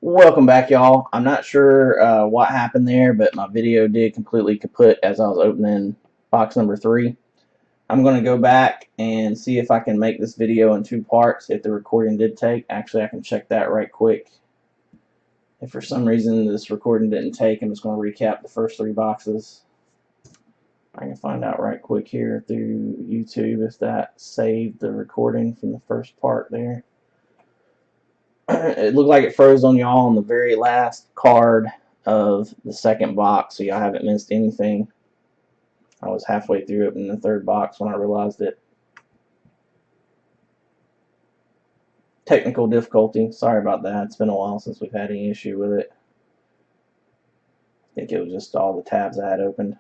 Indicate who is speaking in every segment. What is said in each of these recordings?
Speaker 1: Welcome back, y'all. I'm not sure what happened there, but my video did completely kaput as I was opening box number 3. I'm going to go back and see if I can make this video in 2 parts if the recording did take. Actually, I can check that right quick. If for some reason this recording didn't take, I'm just going to recap the first 3 boxes. I can find out right quick here through YouTube if that saved the recording from the first part there. It looked like it froze on y'all on the very last card of the second box, so y'all haven't missed anything. I was halfway through opening the third box when I realized it. Technical difficulty. Sorry about that. It's been a while since we've had any issue with it. I think it was just all the tabs I had opened.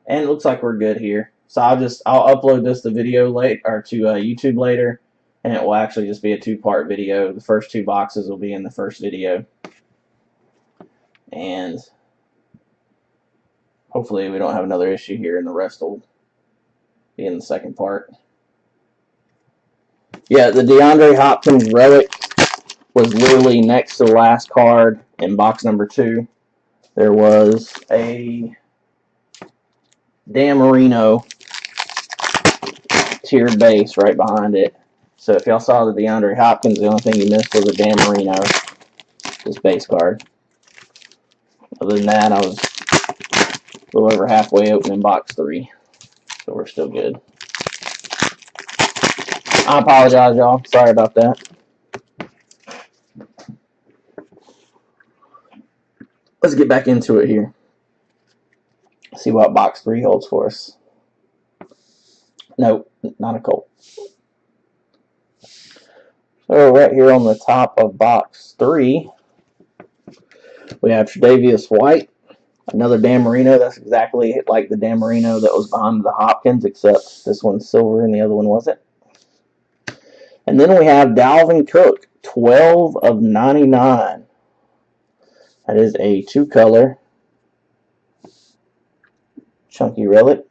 Speaker 1: And it looks like we're good here. So I'll upload this to video late or to YouTube later, and it will actually just be a 2-part video. The first 2 boxes will be in the first video, and hopefully we don't have another issue here, and the rest will be in the second part. Yeah, the DeAndre Hopkins relic was literally next to the last card in box number 2. There was a Dan Marino tiered base right behind it. So if y'all saw the DeAndre Hopkins, the only thing you missed was a Dan Marino, this base card. Other than that, I was a little over halfway opening box 3. So we're still good. I apologize, y'all. Sorry about that. Let's get back into it here. See what box 3 holds for us. Nope, not a Colt. So right here on the top of box 3, we have Tre'Davious White, another Dan Marino. That's exactly like the Dan Marino that was behind the Hopkins, except this one's silver and the other one wasn't. And then we have Dalvin Cook, 12 of 99. That is a 2-color chunky relic.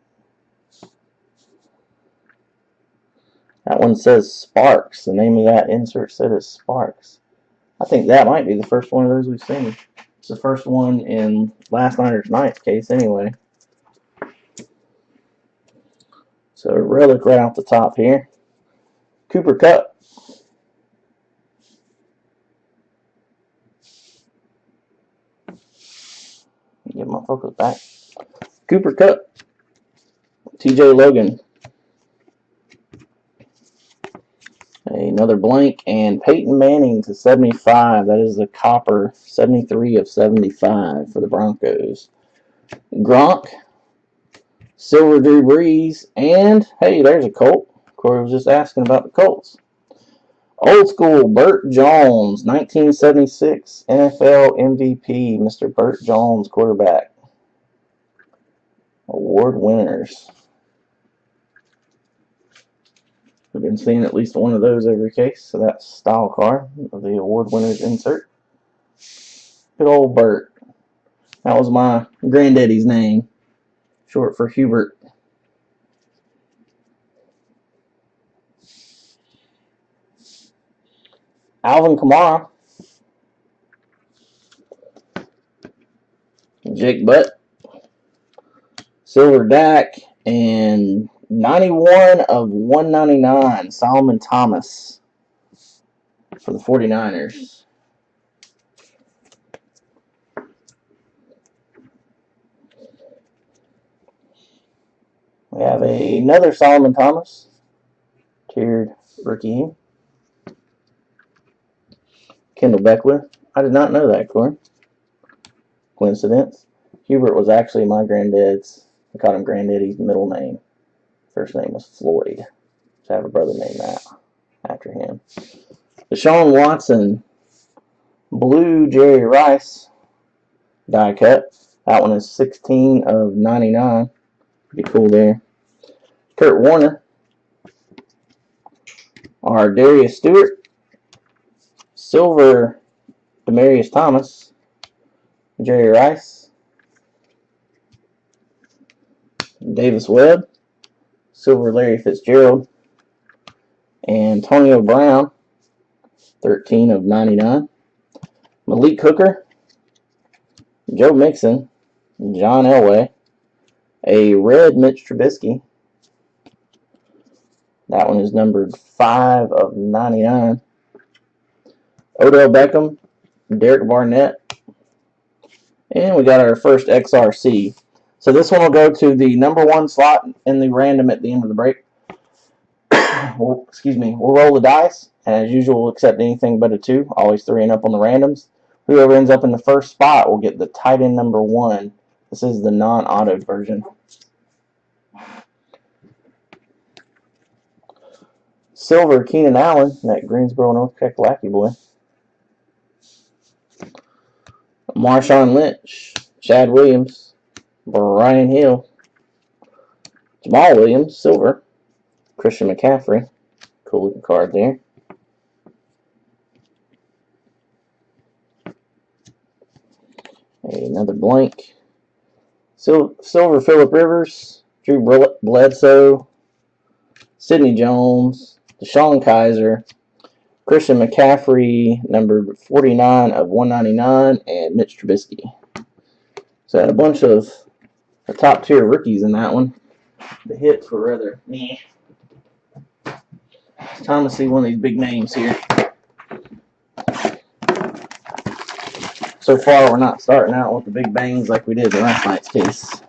Speaker 1: That one says Sparks. The name of that insert said is Sparks. I think that might be the first one of those we've seen. It's the first one in Last Niners Nights case anyway. So a relic right off the top here. Cooper Kupp. Get my focus back. Cooper Kupp. TJ Logan. Another blank, and Peyton Manning to 75. That is the copper, 73 of 75 for the Broncos. Gronk, silver Drew Brees, and hey, there's a Colt. Corey was just asking about the Colts. Old school Burt Jones, 1976 NFL MVP, Mr. Burt Jones, quarterback. Award winners. We've been seeing at least one of those every case, so that's style card of the award winners insert. Good old Burt. That was my granddaddy's name, short for Hubert. Alvin Kamara. Jake Butt. Silver Dak, and 91 of 199, Solomon Thomas for the 49ers. We have another Solomon Thomas, tiered rookie. Kendall Beckwith. I did not know that, Corey. Coincidence. Hubert was actually my granddad's. I called him Granddaddy's middle name. First name was Floyd. So I have a brother named that after him. Deshaun Watson, blue Jerry Rice, die cut. That one is 16 of 99. Pretty cool there. Kurt Warner, our Darius Stewart, silver Demaryius Thomas, Jerry Rice, Davis Webb, silver Larry Fitzgerald. Antonio Brown, 13 of 99. Malik Hooker, Joe Mixon, John Elway, a red Mitch Trubisky. That one is numbered 5 of 99. Odell Beckham, Derek Barnett, and we got our first XRC. So this one will go to the number 1 slot in the random at the end of the break. Excuse me. We'll roll the dice. As usual, we'll accept anything but a 2. Always 3 and up on the randoms. Whoever ends up in the first spot will get the tight end number 1. This is the non-autoed version. Silver Keenan Allen, that Greensboro, North Carolina boy. Marshawn Lynch, Chad Williams, Brian Hill, Jamal Williams, silver. Christian McCaffrey, cool looking card there. Another blank. Silver Phillip Rivers, Drew Bledsoe, Sidney Jones, Deshaun Kaiser, Christian McCaffrey, number 49 of 199, and Mitch Trubisky. So I had a bunch of the top tier rookies in that one. The hits were rather meh. It's time to see one of these big names here. So far, we're not starting out with the big bangs like we did in last night's case.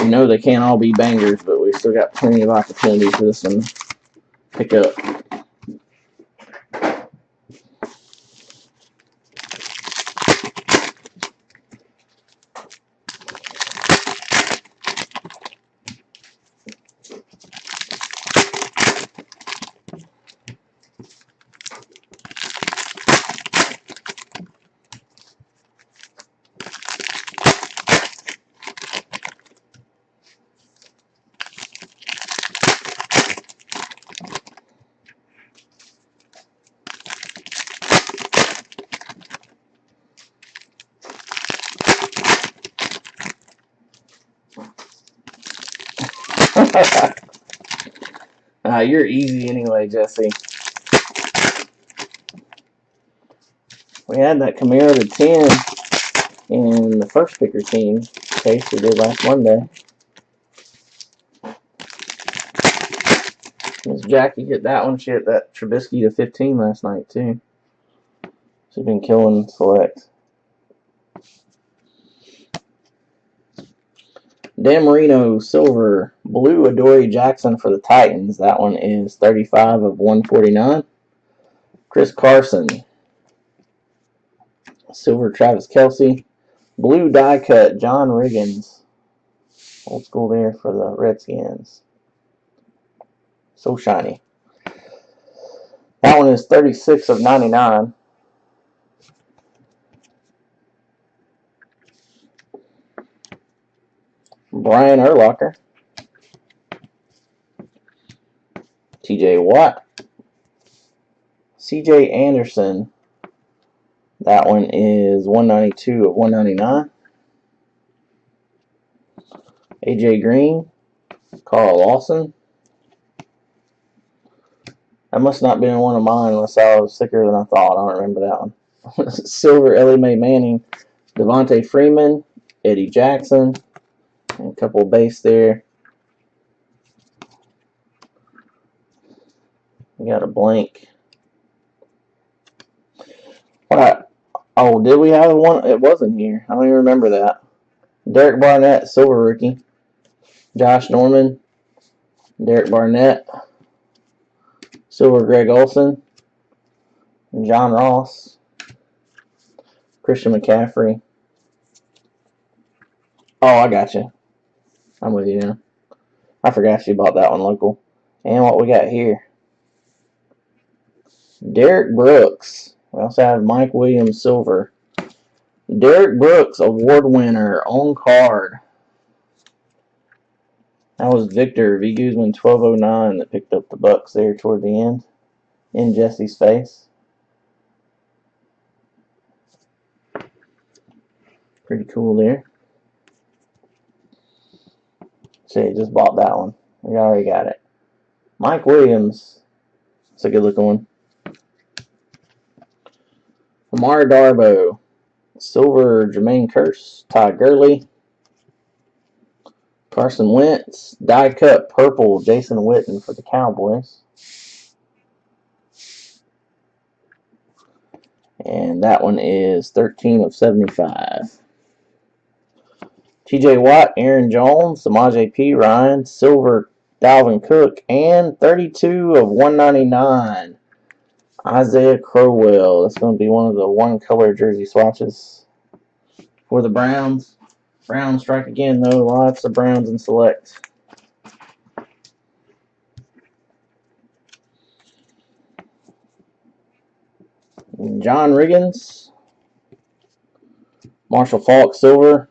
Speaker 1: We know they can't all be bangers, but we still got plenty of opportunity for this one to pick up. You're easy anyway, Jesse. We had that Camaro to 10 in the first picker team case we did last Monday. Miss Jackie hit that one. She hit that Trubisky to 15 last night, too. She's been killing select. Dan Marino, silver. Blue, Adoree Jackson for the Titans. That one is 35 of 149. Chris Carson. Silver, Travis Kelce. Blue die cut, John Riggins. Old school there for the Redskins. So shiny. That one is 36 of 99. Brian Urlacher. TJ Watt. CJ Anderson. That one is 192 of 199. AJ Green. Carl Lawson. That must not have been one of mine unless I was sicker than I thought. I don't remember that one. Silver, Ellie Mae Manning. Devontae Freeman. Eddie Jackson. And a couple of base there. We got a blank. What? Oh, did we have one? It wasn't here. I don't even remember that. Derek Barnett, silver rookie. Josh Norman. Derek Barnett. Silver Greg Olsen. John Ross. Christian McCaffrey. Oh, I got you. I'm with you now. I forgot you bought that one local. And what we got here. Derek Brooks. We also have Mike Williams, silver. Derek Brooks, award winner, on card. That was Victor V. Guzman, 1209, that picked up the Bucks there toward the end. In Jesse's face. Pretty cool there. See, just bought that one. We already got it. Mike Williams. It's a good looking one. Lamar Darboh. Silver Jermaine Kearse. Todd Gurley. Carson Wentz. Die cut purple Jason Witten for the Cowboys. And that one is 13 of 75. TJ Watt, Aaron Jones, Samaje Perine, Silver Dalvin Cook, and 32 of 199. Isaiah Crowell. That's going to be one of the one-color jersey swatches for the Browns. Browns strike again, though. Lots of Browns in select. John Riggins, Marshall Faulk Silver,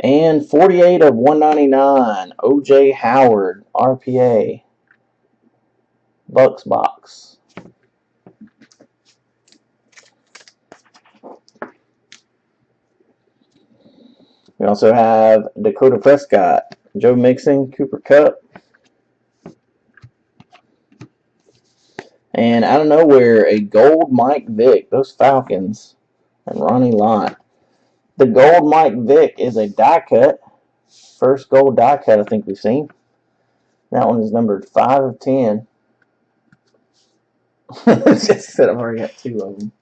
Speaker 1: and 48 of 199. O.J. Howard, RPA, Bucks box. We also have Dakota Prescott, Joe Mixon, Cooper Kupp. And out of nowhere, a gold Mike Vick. Those Falcons and Ronnie Lott. The gold Mike Vick is a die cut. First gold die cut I think we've seen. That one is numbered 5 of 10. Just said I've already got 2 of them.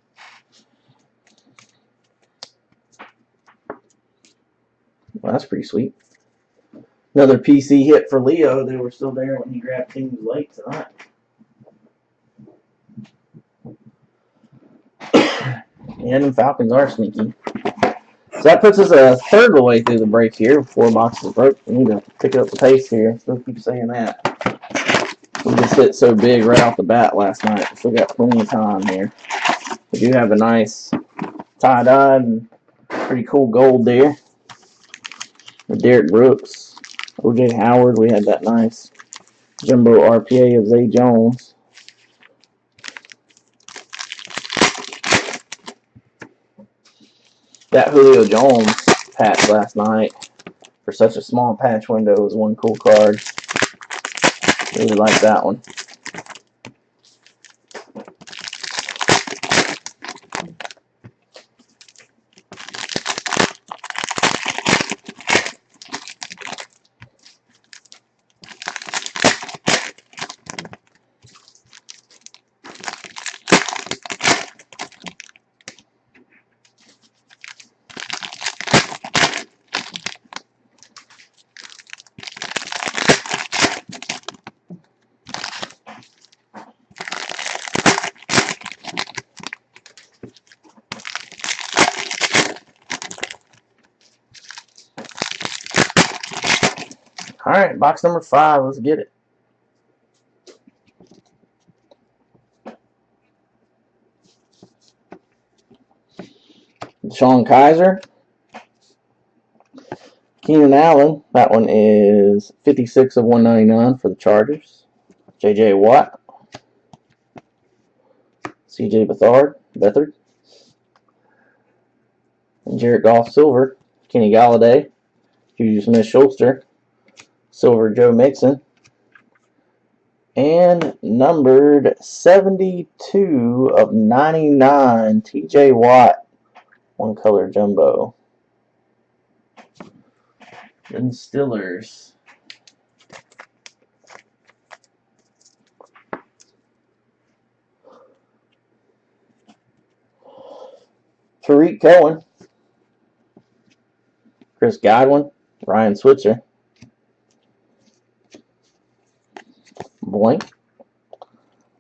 Speaker 1: Well, that's pretty sweet. Another PC hit for Leo. They were still there when he grabbed things late tonight. Yeah, them Falcons are sneaky. So that puts us a third of the way through the break here. 4 boxes broke. We need to pick up the pace here. Still keep saying that. We just hit so big right off the bat last night. We still got plenty of time here. We do have a nice tie-dye and pretty cool gold there. With Derek Brooks, O.J. Howard. We had that nice jumbo RPA of Zay Jones. That Julio Jones patch last night for such a small patch window was one cool card. Really like that one. All right, box number 5. Let's get it. Sean Kaiser. Keenan Allen. That one is 56 of 199 for the Chargers. J.J. Watt. C.J. Beathard. And Jared Goff Silver. Kenny Galladay. Juju Smith-Schuster. Silver Joe Mixon. And numbered 72 of 99, T.J. Watt. One color jumbo. Then Stillers. Tariq Cohen. Chris Godwin. Ryan Switzer. Blank.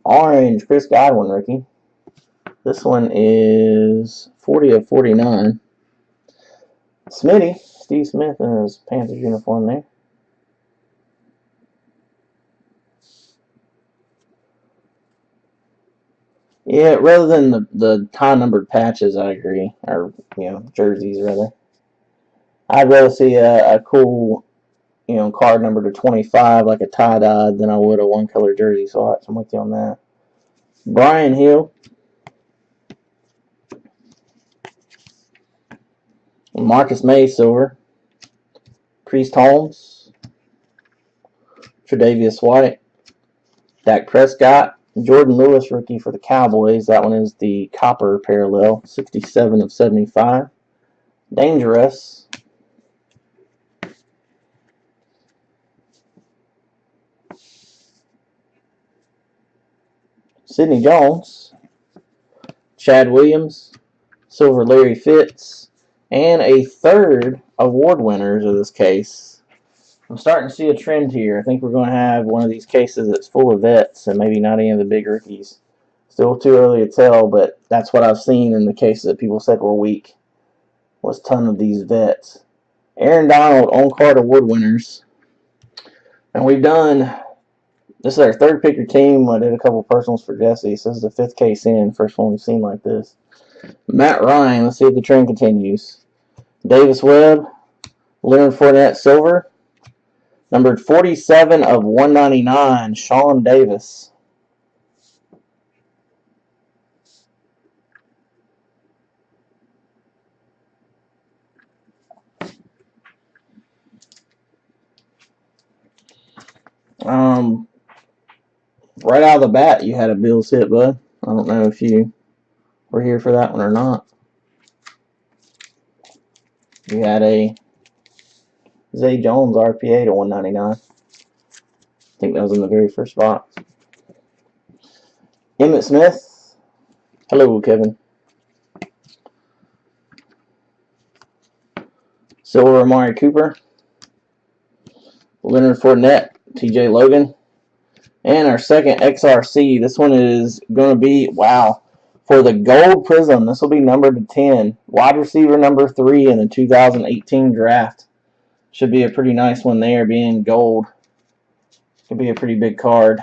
Speaker 1: Orange, Chris Godwin rookie. This one is 40 of 49. Smitty, Steve Smith in his Panthers uniform there. Yeah, rather than the high-numbered patches, I agree. Or, jerseys, rather. I'd rather see a cool, card number to 25, like a tie-dye, than I would a one-color jersey swatch. I'm with you on that. Brian Hill. Marcus May, silver. Priest Holmes. Tre'Davious White, Dak Prescott, Jordan Lewis rookie for the Cowboys. That one is the copper parallel, 67 of 75. Dangerous. Sidney Jones, Chad Williams, Silver Larry Fitz, and a third award winners of this case. I'm starting to see a trend here. I think we're going to have one of these cases that's full of vets and maybe not any of the big rookies. Still too early to tell, but that's what I've seen in the cases that people said were weak. Was a ton of these vets. Aaron Donald on-card award winners. And we've done, this is our third pick your team. I did a couple personals for Jesse, so this is the fifth case in. First one we've seen like this. Matt Ryan, let's see if the trend continues. Davis Webb, Leonard Fournette silver. Numbered 47 of 199, Sean Davis. Right out of the bat, you had a Bills hit, bud. I don't know if you were here for that one or not. You had a Zay Jones RPA to 199. I think that was in the very first box. Emmitt Smith. Hello, Kevin. Silver Amari Cooper. Leonard Fournette. TJ Logan. And our second XRC. This one is going to be, wow, for the gold prism. This will be numbered to 10. Wide receiver number 3 in the 2018 draft. Should be a pretty nice one there, being gold. Could be a pretty big card.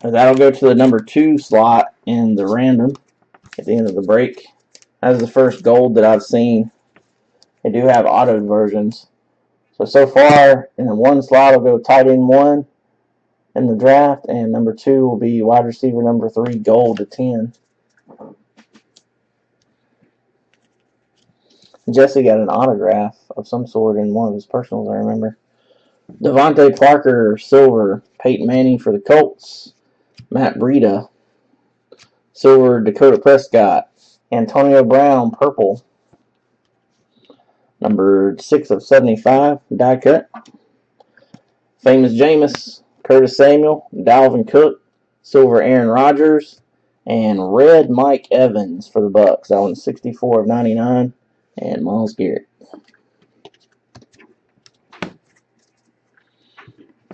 Speaker 1: That'll go to the number 2 slot in the random at the end of the break. That's the first gold that I've seen. They do have autoed versions. So far, in the 1 slot, will go tight end 1 in the draft, and number 2 will be wide receiver number 3, gold to 10. Jesse got an autograph of some sort in one of his personals, I remember. Devontae Parker, silver. Peyton Manning for the Colts. Matt Breida, silver. Dakota Prescott. Antonio Brown, purple. Numbered 6 of 75, die cut. Famous Jameis, Curtis Samuel, Dalvin Cook, silver Aaron Rodgers, and red Mike Evans for the Bucks. That one's 64 of 99, and Myles Garrett.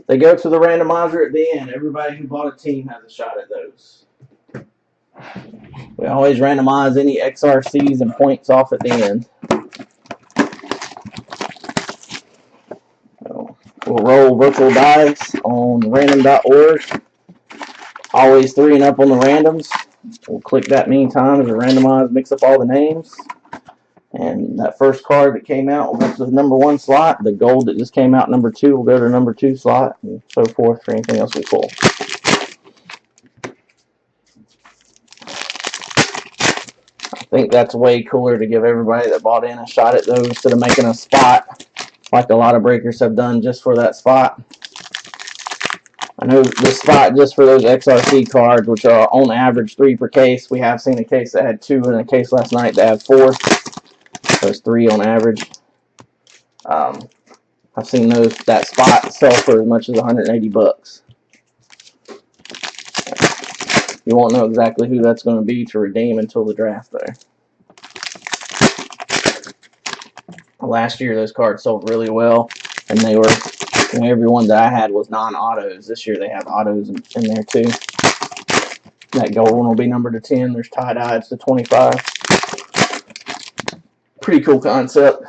Speaker 1: They go to the randomizer at the end. Everybody who bought a team has a shot at those. We always randomize any XRCs and points off at the end. We'll roll virtual dice on random.org. Always 3 and up on the randoms. We'll click that many times to randomize, mix up all the names. And that first card that came out will go to the number 1 slot. The gold that just came out, number 2, will go to the number 2 slot, and so forth for anything else we pull. I think that's way cooler to give everybody that bought in a shot at those instead of making a spot like a lot of breakers have done just for that spot. I know the spot just for those XRC cards, which are on average 3 per case. We have seen a case that had 2 and a case last night that had 4. So it's 3 on average. I've seen that spot sell for as much as 180 bucks. You won't know exactly who that's going to be to redeem until the draft there. Last year those cards sold really well, and they were, every one that I had was non-autos. This year they have autos in there too. That gold one will be numbered to 10. There's tie-dyes to 25. Pretty cool concept.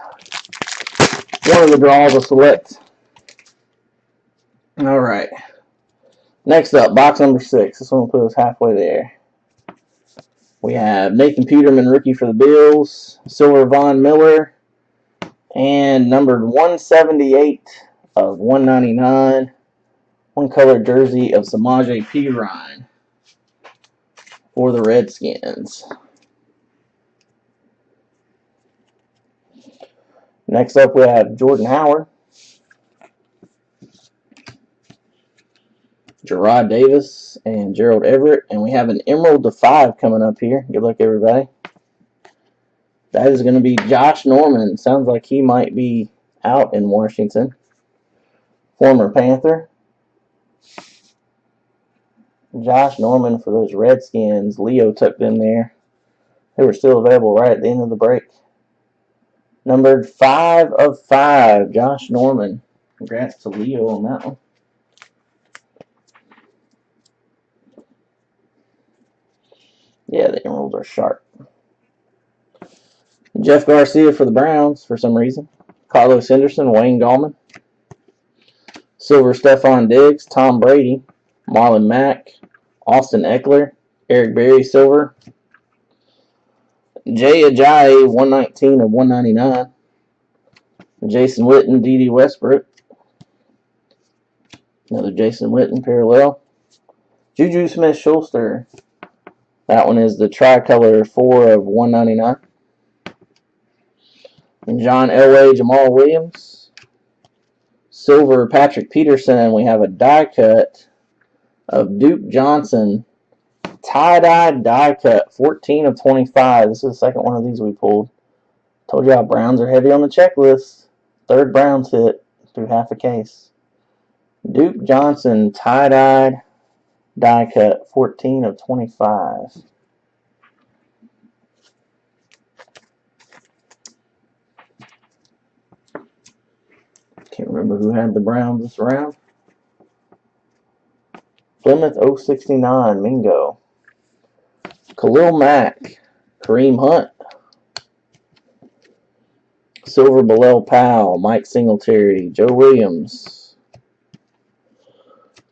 Speaker 1: One of the draws will select. All right. Next up, box number 6. This one will put us halfway there. We have Nathan Peterman, rookie for the Bills. Silver Von Miller. And numbered 178 of 199. One color jersey of Samaje Perine for the Redskins. Next up, we have Jordan Howard. Gerard Davis, and Gerald Everett. And we have an Emerald to 5 coming up here. Good luck, everybody. That is going to be Josh Norman. Sounds like he might be out in Washington. Former Panther. Josh Norman for those Redskins. Leo tucked in there. They were still available right at the end of the break. Numbered 5 of 5. Josh Norman. Congrats to Leo on that one. Yeah, the Emeralds are sharp. Jeff Garcia for the Browns for some reason. Carlos Henderson, Wayne Gallman. Silver Stephon Diggs, Tom Brady, Marlon Mack, Austin Eckler, Eric Berry Silver. Jay Ajayi, 119 of 199. Jason Witten, D.D. Westbrook. Another Jason Witten parallel. Juju Smith-Schuster. That one is the tricolor 4 of 199. And John Elway, Jamal Williams. Silver Patrick Peterson. We have a die cut of Duke Johnson. Tie-dye die cut. 14 of 25. This is the second one of these we pulled. Told y'all Browns are heavy on the checklist. Third Browns hit through half a case. Duke Johnson tie-dyed die cut. 14 of 25. Can't remember who had the Browns this round. Plymouth 069, Mingo. Khalil Mack, Kareem Hunt. Silver Bilal Powell, Mike Singletary, Joe Williams.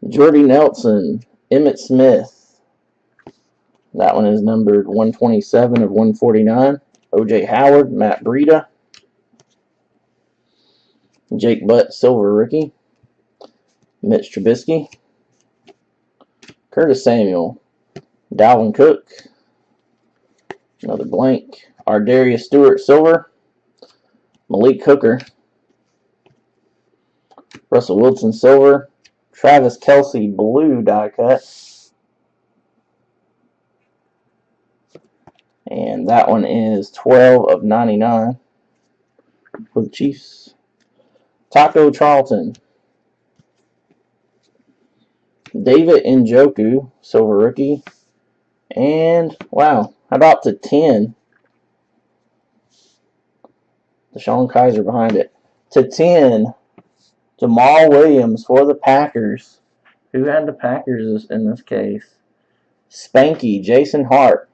Speaker 1: Jordy Nelson, Emmitt Smith. That one is numbered 127 of 149. O.J. Howard, Matt Breida. Jake Butt, silver rookie. Mitch Trubisky. Curtis Samuel. Dalvin Cook. Another blank. Ardarius Stewart, silver. Malik Hooker. Russell Wilson, silver. Travis Kelce, blue die cut. And that one is 12 of 99 for the Chiefs. Taco Charlton. David Njoku, silver rookie. And, wow, how about to 10? DeShone Kizer behind it. To 10, Jamal Williams for the Packers. Who had the Packers in this case? Spanky, Jason Hart.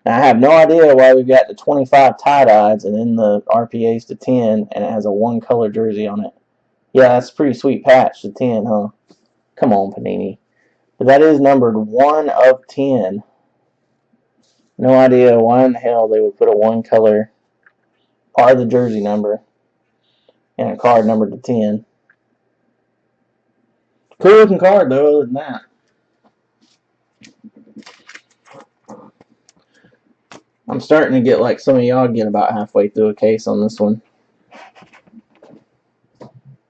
Speaker 1: Now, I have no idea why we've got the 25 tie-dyes and then the RPAs to 10, and it has a one-color jersey on it. Yeah, that's a pretty sweet patch to 10, huh? Come on, Panini. But that is numbered 1 of 10. No idea why in the hell they would put a one-color or the jersey number and a card numbered to 10. Cool looking card, though, other than that. I'm starting to get like some of y'all get about halfway through a case on this one.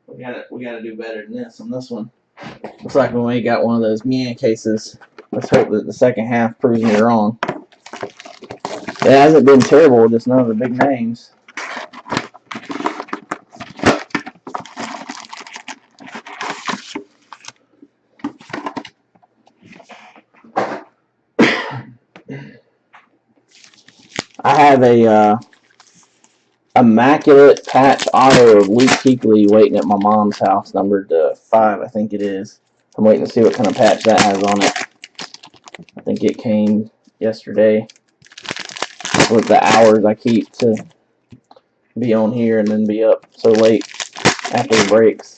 Speaker 1: We gotta do better than this on this one. Looks like we may got one of those Mian cases. Let's hope that the second half proves me wrong. It hasn't been terrible, just none of the big names. I have a immaculate patch auto of Luke Kuechly waiting at my mom's house, numbered 5, I think it is. I'm waiting to see what kind of patch that has on it. I think it came yesterday. With the hours I keep to be on here and then be up so late after the breaks.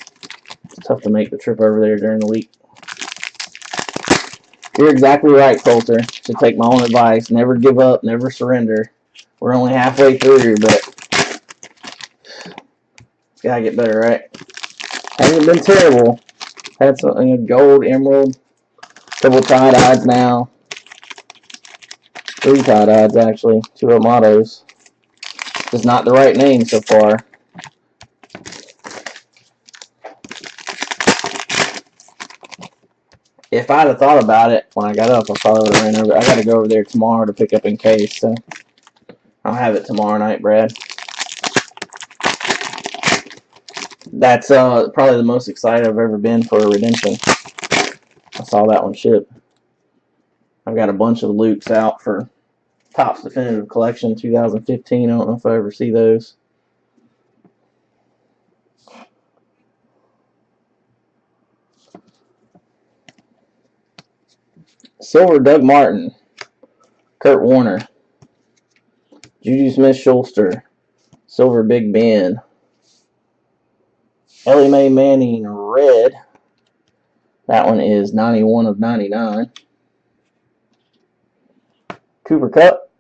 Speaker 1: It's tough to make the trip over there during the week. You're exactly right, Coulter. To take my own advice, never give up, never surrender. We're only halfway through, but it's gotta get better, right? Hasn't been terrible. Had something, a gold, emerald, couple tie-dyes now. 3 tie-dyes, actually. 2 of mottos. Just not the right name so far. If I'd have thought about it when I got up, I probably would have ran over. I got to go over there tomorrow to pick up in case, so I'll have it tomorrow night, Brad. That's probably the most excited I've ever been for a redemption. I saw that one ship. I've got a bunch of Lukes out for Topps Definitive Collection 2015. I don't know if I ever see those. Silver Doug Martin, Kurt Warner, Juju Smith-Schuster, Silver Big Ben, Ellie Mae Manning Red. That one is 91 of 99. Cooper Kupp,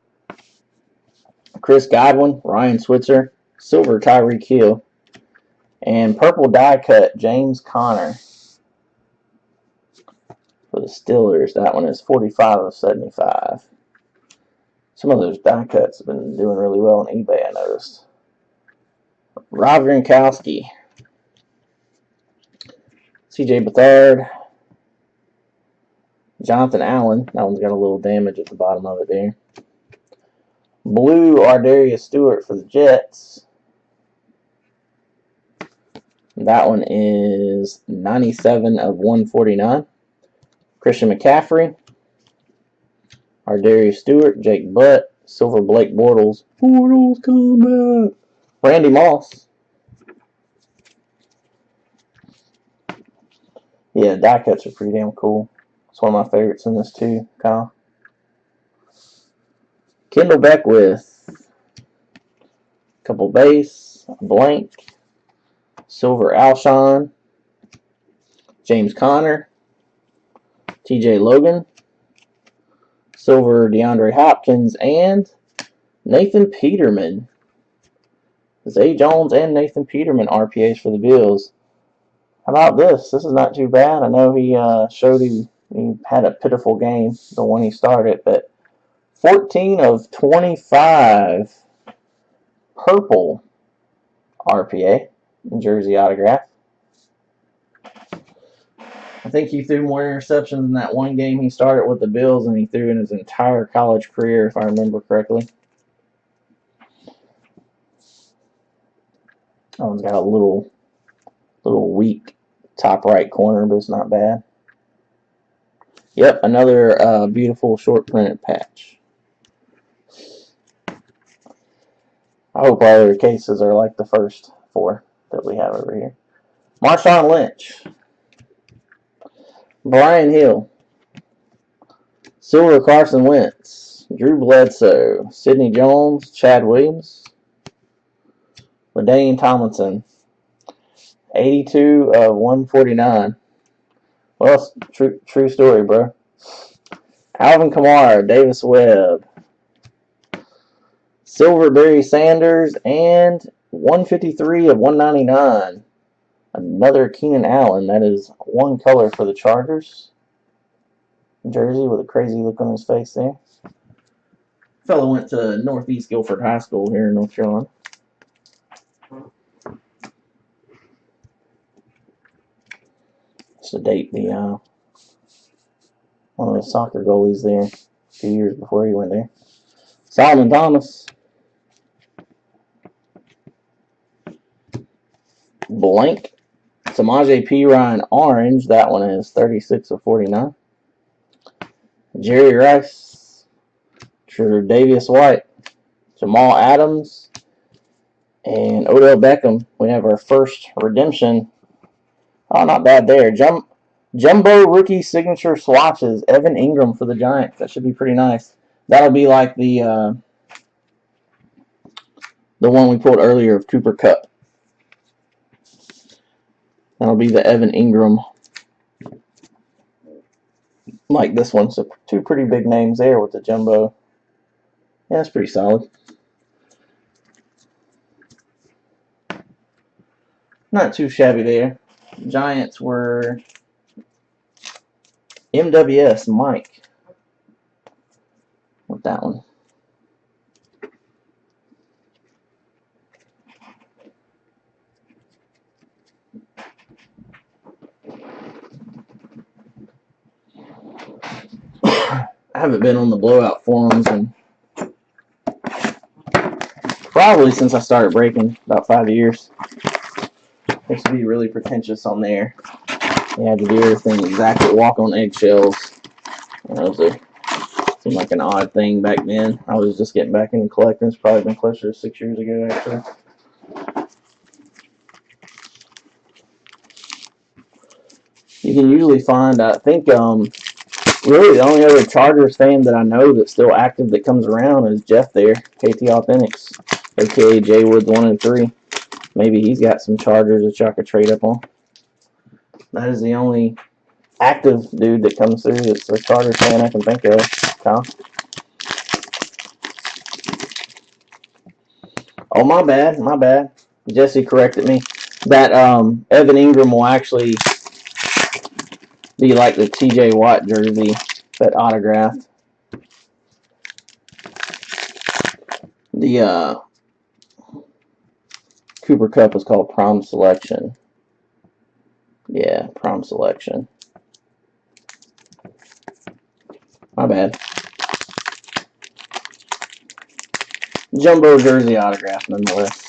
Speaker 1: Chris Godwin, Ryan Switzer, Silver Tyreek Hill, and purple die cut James Conner for the Steelers. That one is 45 of 75. Some of those die cuts have been doing really well on eBay, I noticed. Rob Gronkowski, CJ Beathard, Jonathan Allen. That one's got a little damage at the bottom of it there. Blue Ardarius Stewart for the Jets. That one is 97 of 149. Christian McCaffrey, Ardarius Stewart, Jake Butt, Silver Blake Bortles. Bortles come back. Randy Moss. Yeah, die cuts are pretty damn cool. It's one of my favorites in this too, Kyle. Kendall Beckwith. Couple base. Blank. Silver Alshon. James Conner. TJ Logan. Silver DeAndre Hopkins. And Nathan Peterman. Zay Jones and Nathan Peterman RPAs for the Bills. How about this? This is not too bad. I know he showed he had a pitiful game, the one he started, but 14 of 25 purple RPA jersey autograph. I think he threw more interceptions in that one game he started with the Bills than he threw in his entire college career, if I remember correctly. That one's got a little weak top right corner, but it's not bad. Yep, another beautiful short printed patch. I hope all other cases are like the first four that we have over here. Marshawn Lynch. Brian Hill. Silver Carson Wentz. Drew Bledsoe. Sidney Jones. Chad Williams. LaDainian Tomlinson. 82 of 149. Well, true story, bro. Alvin Kamara. Davis Webb. Silver Barry Sanders. And 153 of 199. Another Keenan Allen. That is one color for the Chargers. Jersey with a crazy look on his face there. Fellow went to Northeast Guilford High School here in North Carolina. Just to date the one of the soccer goalies there a few years before he went there. Solomon Thomas. Blank. Samaje Perine Orange. That one is 36 of 49. Jerry Rice. Tre'Davious White. Jamal Adams. And Odell Beckham. We have our first redemption. Oh, not bad there. Jumbo rookie signature swatches. Evan Ingram for the Giants. That should be pretty nice. That'll be like the one we pulled earlier of Cooper Kupp. That'll be the Evan Ingram. Like this one. So two pretty big names there with the jumbo. Yeah, that's pretty solid. Not too shabby there. Giants were MWS Mike with that one. I haven't been on the blowout forums and probably since I started breaking, about 5 years. It used to be really pretentious on there. You had to do everything exactly, walk on eggshells. It seemed like an odd thing back then. I was just getting back into collecting. It's probably been closer to 6 years ago, actually. You can usually find, I think, really the only other Chargers fan that I know that's still active that comes around is Jeff there, KT Authentics, aka J Woods 1 and 3. Maybe he's got some Chargers that y'all could trade up on. That is the only active dude that comes through that's a Chargers fan I can think of. Tom? Oh, my bad, my bad. Jesse corrected me. That Evan Ingram will actually be like the TJ Watt jersey, that autographed. The Cooper Kupp is called Prom Selection. Yeah, Prom Selection. My bad. Jumbo jersey autograph, nonetheless.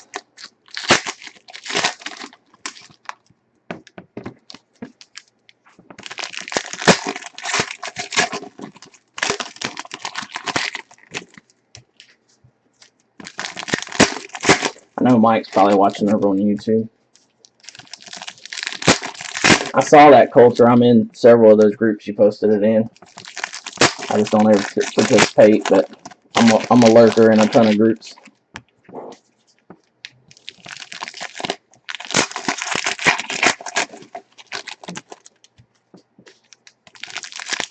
Speaker 1: I know Mike's probably watching over on YouTube. I saw that, Culture. I'm in several of those groups you posted it in. I just don't ever participate, but I'm a lurker in a ton of groups.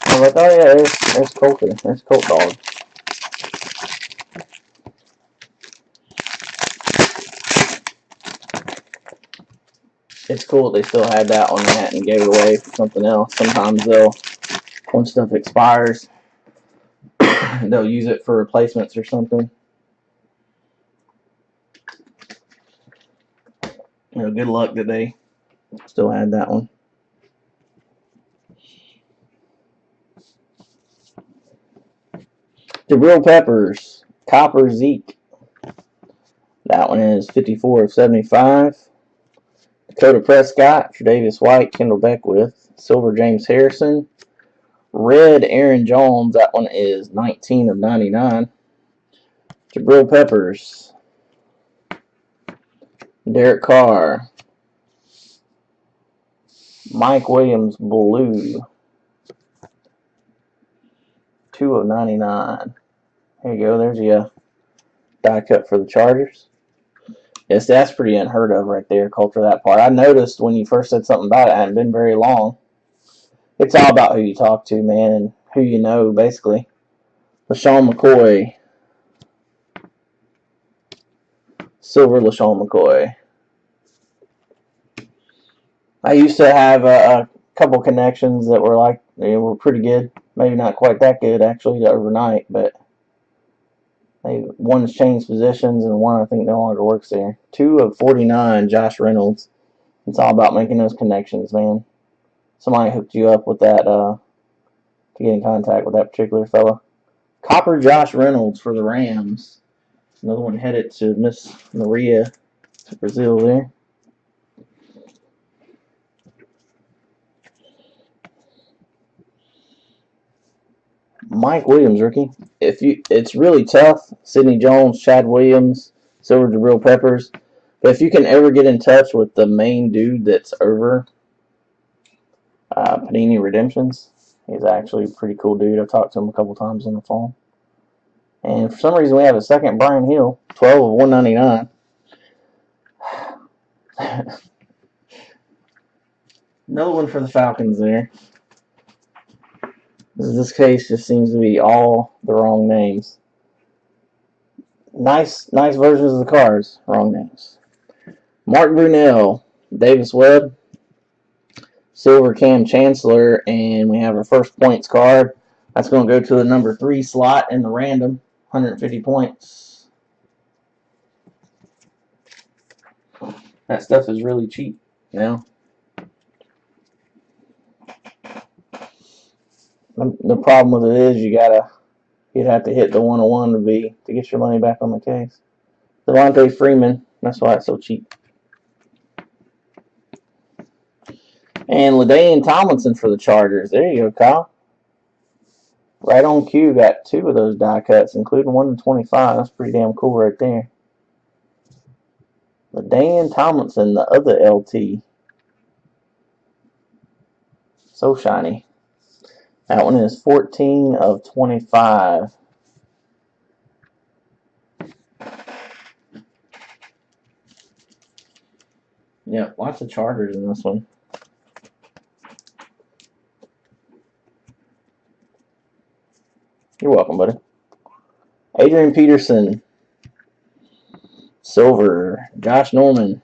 Speaker 1: I was like, oh yeah, there's Colter. There's Colt Dog. It's cool that they still had that on that and gave it away for something else. Sometimes when stuff expires, they'll use it for replacements or something. Good luck that they still had that one. Jabril Peppers, Copper Zeke. That one is 54 of 75. Dakota Prescott, Tre'Davious White, Kendall Beckwith, Silver James Harrison. Red Aaron Jones, that one is 19 of 99. Jabril Peppers. Derek Carr. Mike Williams Blue. 2 of 99. There you go. There's your die cut for the Chargers. Yes, that's pretty unheard of right there, Culture, that part. I noticed when you first said something about it, it hadn't been very long. It's all about who you talk to, man, and who you know, basically. LaShawn McCoy. Silver LaShawn McCoy. I used to have a couple connections that were like, were pretty good. Maybe not quite that good, actually, overnight, but one's changed positions and one I think no longer works there. 2 of 49, Josh Reynolds. It's all about making those connections, man. Somebody hooked you up with that to get in contact with that particular fella. Copper Josh Reynolds for the Rams. Another one headed to Miss Maria to Brazil there. Mike Williams, rookie. It's really tough. Sidney Jones, Chad Williams, Silver Jabril Peppers. But if you can ever get in touch with the main dude that's over Panini Redemptions, he's actually a pretty cool dude. I've talked to him a couple times on the phone. And for some reason, we have a second Brian Hill, 12 of 199. Another one for the Falcons there. This case just seems to be all the wrong names. Nice versions of the cards, wrong names. Mark Brunell, Davis Webb, Silver Cam Chancellor, and we have our first points card. That's going to go to the number 3 slot in the random, 150 points. That stuff is really cheap now. The problem with it is you'd have to hit the 101 to get your money back on the case. Devontae Freeman, that's why it's so cheap. And LaDainian Tomlinson for the Chargers. There you go, Kyle. Right on cue, got 2 of those die cuts, including 1 to 25. That's pretty damn cool right there. LaDainian Tomlinson, the other LT. So shiny. That one is 14 of 25. Yep, lots of Chargers in this one. You're welcome, buddy. Adrian Peterson. Silver. Josh Norman.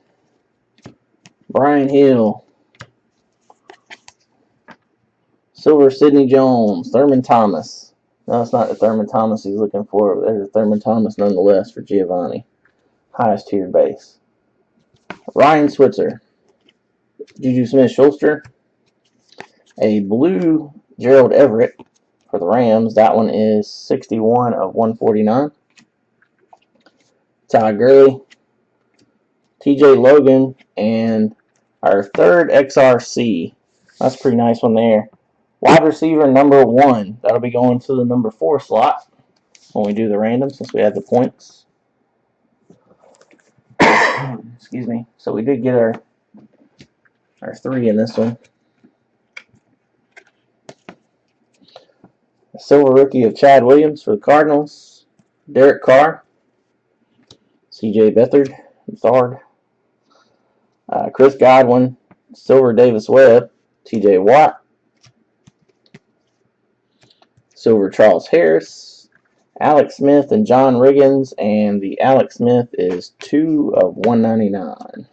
Speaker 1: Brian Hill. Silver, Sidney Jones. Thurman Thomas. No, it's not the Thurman Thomas he's looking for, but there's a Thurman Thomas nonetheless for Giovanni. Highest tiered base. Ryan Switzer. Juju Smith-Schuster. A blue Gerald Everett for the Rams. That one is 61 of 149. Ty Gurley. TJ Logan. And our third XRC. That's a pretty nice one there. Wide receiver number 1. That'll be going to the number 4 slot when we do the random, since we had the points. Excuse me. So we did get our 3 in this one. A silver rookie of Chad Williams for the Cardinals. Derek Carr. CJ Beathard. Chris Godwin. Silver Davis Webb. TJ Watt. Silver Charles Harris. Alex Smith and John Riggins. And the Alex Smith is 2 of 199.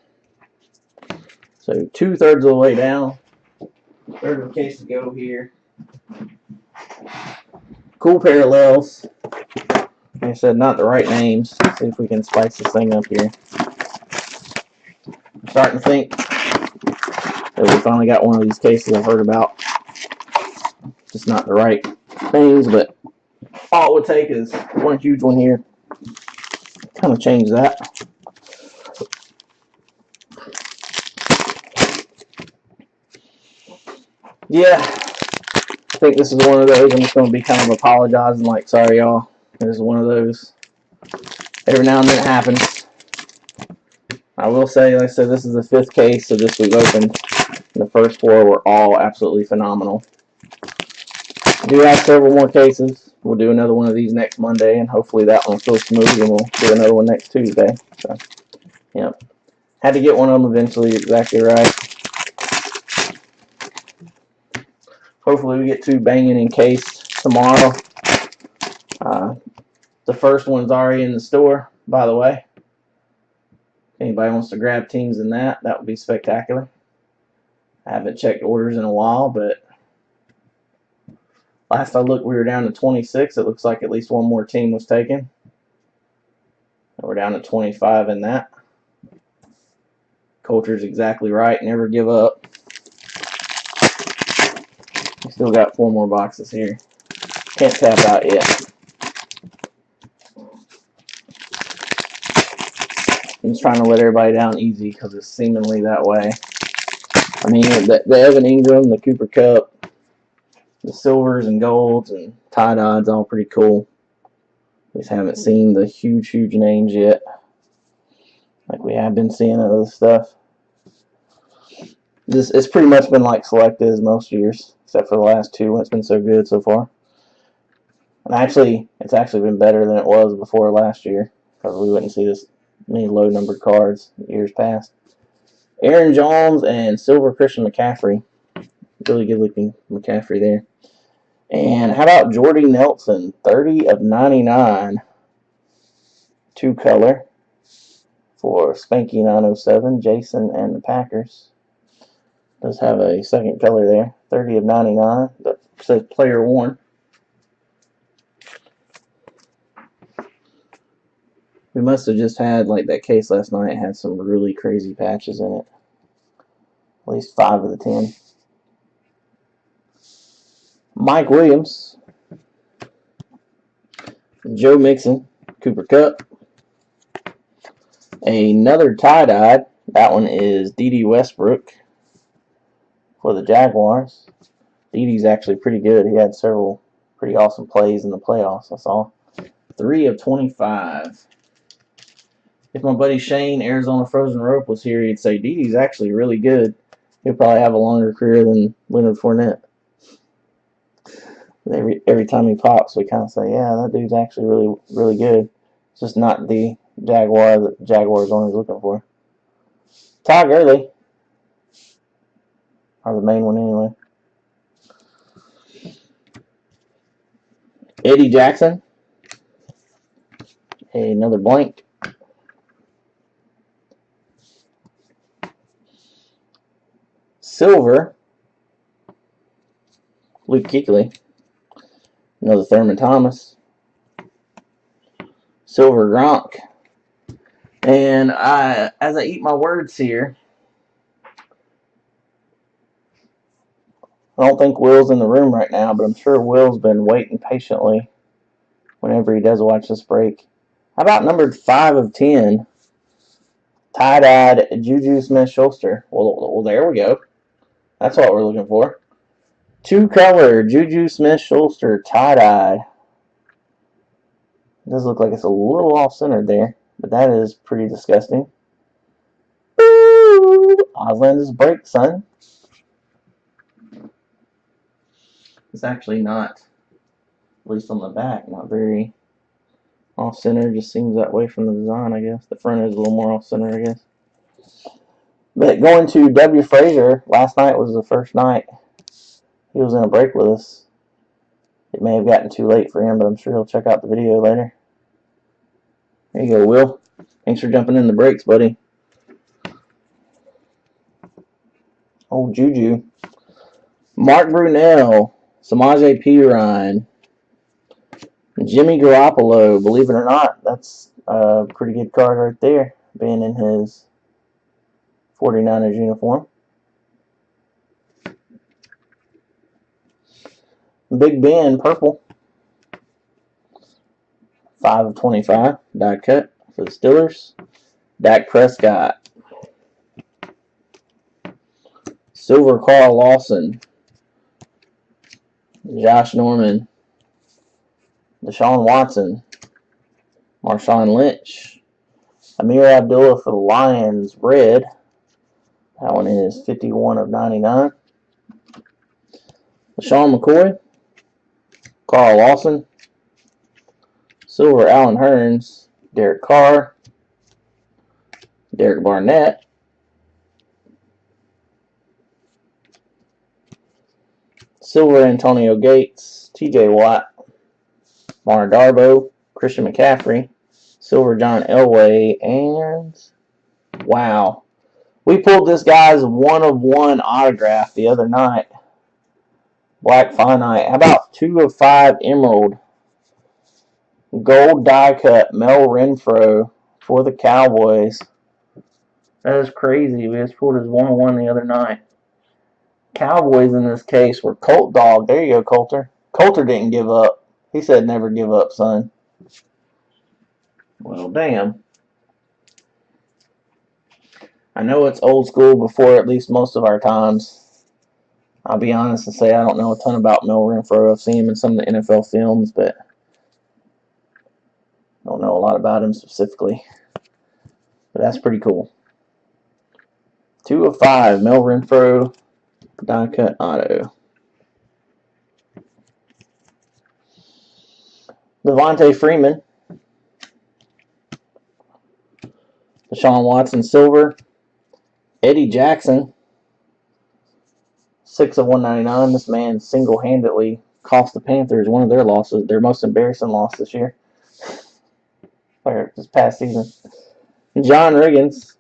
Speaker 1: So 2/3 of the way down. Third of the case to go here. Cool parallels. Like I said, not the right names. Let's see if we can spice this thing up here. I'm starting to think that we finally got one of these cases I've heard about. Just not the right things, but all it would take is one huge one here. Kind of change that. Yeah, I think this is one of those. I'm just going to be kind of apologizing, like, sorry, y'all. This is one of those. Every now and then it happens. I will say, like I said, this is the 5th case of this we've opened. The first 4 were all absolutely phenomenal. We do have several more cases. We'll do another one of these next Monday, and hopefully that one feels smooth, and we'll do another one next Tuesday. So, yeah. Had to get one of them eventually, exactly right. Hopefully we get 2 banging encased tomorrow. The first one's already in the store, by the way. If anybody wants to grab teams in that would be spectacular. I haven't checked orders in a while, but last I looked, we were down to 26. It looks like at least one more team was taken. We're down to 25 in that. Culture's exactly right. Never give up. We still got 4 more boxes here. Can't tap out yet. I'm just trying to let everybody down easy because it's seemingly that way. I mean, the Evan Ingram, the Cooper Kupp, the silvers and golds and tie-dyes, all pretty cool. We just haven't seen the huge names yet, like we have been seeing other stuff. It's pretty much been like selected as most years, except for the last 2 when it's been so good so far. And actually, it's actually been better than it was before last year, because we wouldn't see this many low-numbered cards years past. Aaron Jones and silver Christian McCaffrey. Really good-looking McCaffrey there. And how about Jordy Nelson, 30 of 99, 2-color for Spanky 907, Jason and the Packers. Does have a second color there, 30 of 99. That says player worn. We must have just had, like that case last night, had some really crazy patches in it. At least 5 of the 10. Mike Williams, Joe Mixon, Cooper Kupp. Another tie-dyed. That one is D.D. Westbrook for the Jaguars. D.D.'s actually pretty good. He had several pretty awesome plays in the playoffs, I saw. 3 of 25. If my buddy Shane, Arizona Frozen Rope, was here, he'd say D.D.'s actually really good. He'll probably have a longer career than Leonard Fournette. Every time he pops, we kind of say, yeah, that dude's actually really, really good. It's just not the Jaguar that the Jaguars only looking for. Todd Gurley, or the main one anyway. Eddie Jackson, another blank. Silver, Luke Kuechly, another Thurman Thomas. Silver Gronk. And as I eat my words here, I don't think Will's in the room right now, but I'm sure Will's been waiting patiently whenever he does watch this break. How about numbered 5 of 10? Tie-dyed Juju Smith-Schuster. Well, there we go. That's what we're looking for. 2-color Juju Smith-Schuster tie-dyed. It does look like it's a little off-centered there, but that is pretty disgusting. Ooh, Osland's break, son. It's actually not, at least on the back, not very off-center. Just seems that way from the design, I guess. The front is a little more off-center, I guess. But going to W. Frazier, last night was the first night he was in a break with us. It may have gotten too late for him, but I'm sure he'll check out the video later. There you go, Will. Thanks for jumping in the breaks, buddy. Oh, Juju. Mark Brunell, Samaje Perine, Jimmy Garoppolo. Believe it or not, that's a pretty good card right there, being in his 49ers uniform. Big Ben, purple. 5 of 25, die cut for the Steelers. Dak Prescott. Silver Carl Lawson. Josh Norman. Deshaun Watson. Marshawn Lynch. Amir Abdullah for the Lions, red. That one is 51 of 99. LaShawn McCoy. Carl Lawson. Silver Allen Hurns. Derek Carr. Derek Barnett. Silver Antonio Gates. TJ Watt. Marner Darbo. Christian McCaffrey. Silver John Elway. And wow. We pulled this guy's 1-of-1 autograph the other night. Black Finite. How about 2 of 5 Emerald? Gold die cut Mel Renfro for the Cowboys. That is crazy. We just pulled his 1-of-1 the other night. Cowboys in this case were Colt Dog. There you go, Coulter. Coulter didn't give up. He said never give up, son. Well, damn. I know it's old school before at least most of our times. I'll be honest and say I don't know a ton about Mel Renfro. I've seen him in some of the NFL films, but I don't know a lot about him specifically. But that's pretty cool. 2 of 5, Mel Renfro, die cut auto. Devontae Freeman. Deshaun Watson, silver. Eddie Jackson. 6 of 199. This man single-handedly cost the Panthers one of their losses, their most embarrassing loss this year. Or this past season. John Riggins.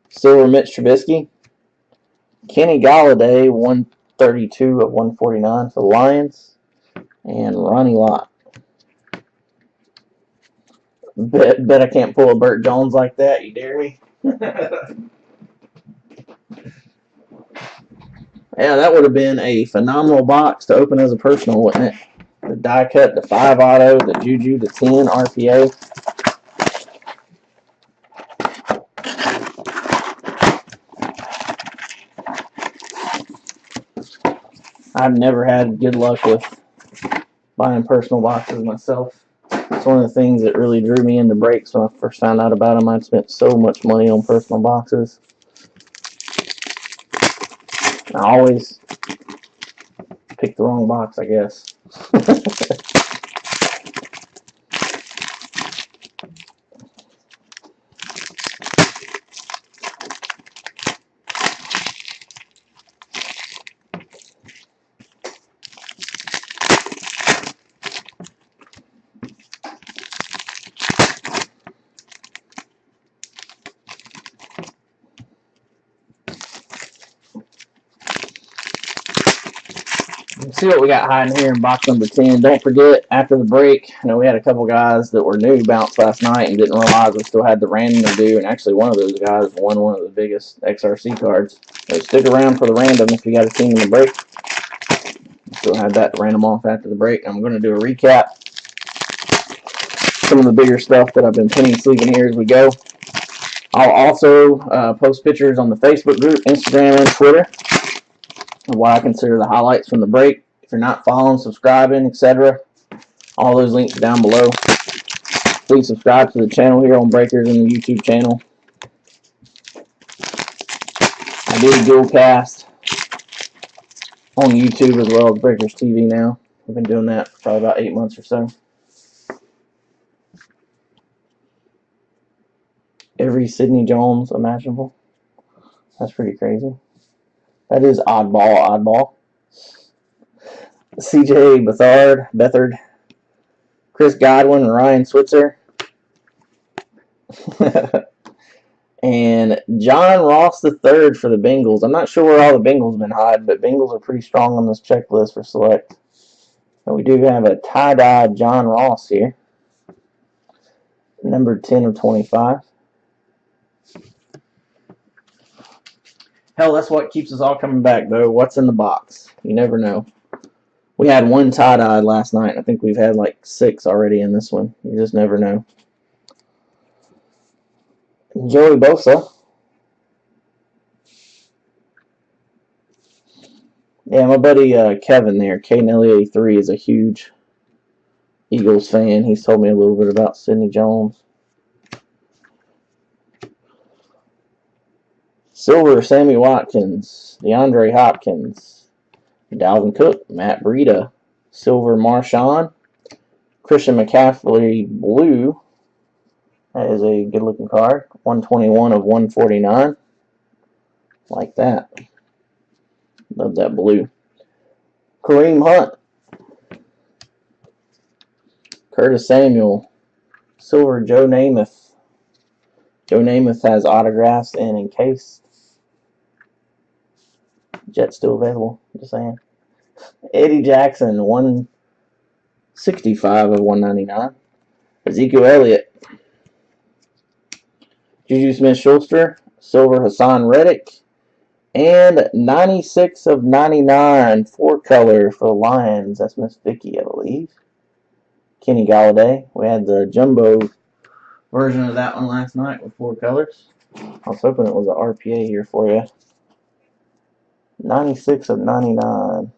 Speaker 1: Silver Mitch Trubisky. Kenny Galladay, 132 of 149 for the Lions. And Ronnie Lott. Bet I can't pull a Burt Jones like that. You dare me? Yeah, that would have been a phenomenal box to open as a personal, wouldn't it? The die cut, the 5 auto, the Juju, the 10 RPA. I've never had good luck with buying personal boxes myself. It's one of the things that really drew me into breaks when I first found out about them. I'd spent so much money on personal boxes. I always picked the wrong box, I guess. Let's see what we got hiding here in box number 10. Don't forget, after the break, I know we had a couple guys that were new bounce last night and didn't realize we still had the random to do, and actually one of those guys won one of the biggest XRC cards. So stick around for the random if you got a team in the break. Still have that to random off after the break. I'm going to do a recap. Some of the bigger stuff that I've been pinning sleeving here as we go. I'll also post pictures on the Facebook group, Instagram, and Twitter of what I consider the highlights from the break. If you're not following, subscribing, etc., all those links are down below. Please subscribe to the channel here on Breakers and the YouTube channel. I do dual cast on YouTube as well as Breakers TV now. I've been doing that for probably about 8 months or so. Every Sidney Jones imaginable. That's pretty crazy. That is oddball. CJ Beathard, Chris Godwin, and Ryan Switzer. And John Ross III for the Bengals. I'm not sure where all the Bengals have been hiding, but Bengals are pretty strong on this checklist for select. And we do have a tie-dye John Ross here. Number 10 of 25. Hell, that's what keeps us all coming back, though. What's in the box? You never know. We had one tie-dye last night. I think we've had like 6 already in this one. You just never know. Joey Bosa. Yeah, my buddy Kevin there, K-Nelly83, is a huge Eagles fan. He's told me a little bit about Sidney Jones. Silver, Sammy Watkins, DeAndre Hopkins, Dalvin Cook, Matt Breida. Silver, Marshawn, Christian McCaffrey, blue. That is a good-looking card. 121 of 149. Like that. Love that blue. Kareem Hunt. Curtis Samuel. Silver, Joe Namath. Joe Namath has autographs and encased. Jet's still available. Just saying. Eddie Jackson, 165 of 199. Ezekiel Elliott. Juju Smith-Schuster. Silver, Hassan Reddick. And 96 of 99, 4-color for the Lions. That's Miss Vicky, I believe. Kenny Galladay. We had the jumbo version of that one last night with 4 colors. I was hoping it was an RPA here for you. 96 of 99.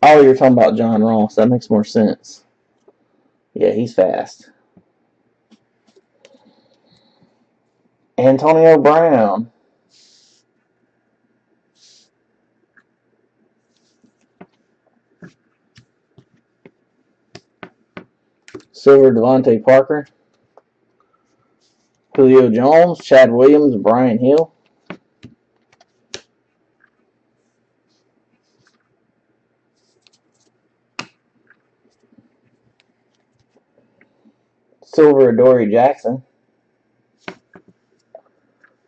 Speaker 1: Oh, you're talking about John Ross. That makes more sense. Yeah, he's fast. Antonio Brown. Silver, Devontae Parker. Julio Jones, Chad Williams, Brian Hill. Silver, Adoree Jackson.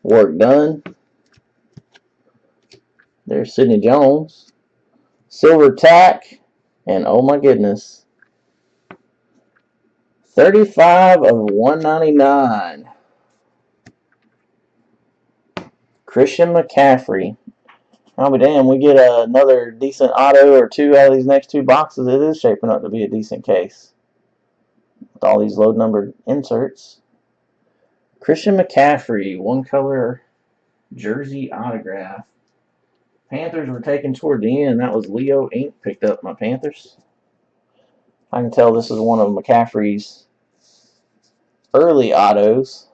Speaker 1: Work done. There's Sidney Jones. Silver tack. And oh my goodness. 35 of 199. Christian McCaffrey. I'll be damned, we get another decent auto or two out of these next 2 boxes. It is shaping up to be a decent case with all these low numbered inserts. Christian McCaffrey, 1-color jersey autograph. Panthers were taken toward the end. That was Leo Inc. picked up my Panthers. I can tell this is one of McCaffrey's early autos.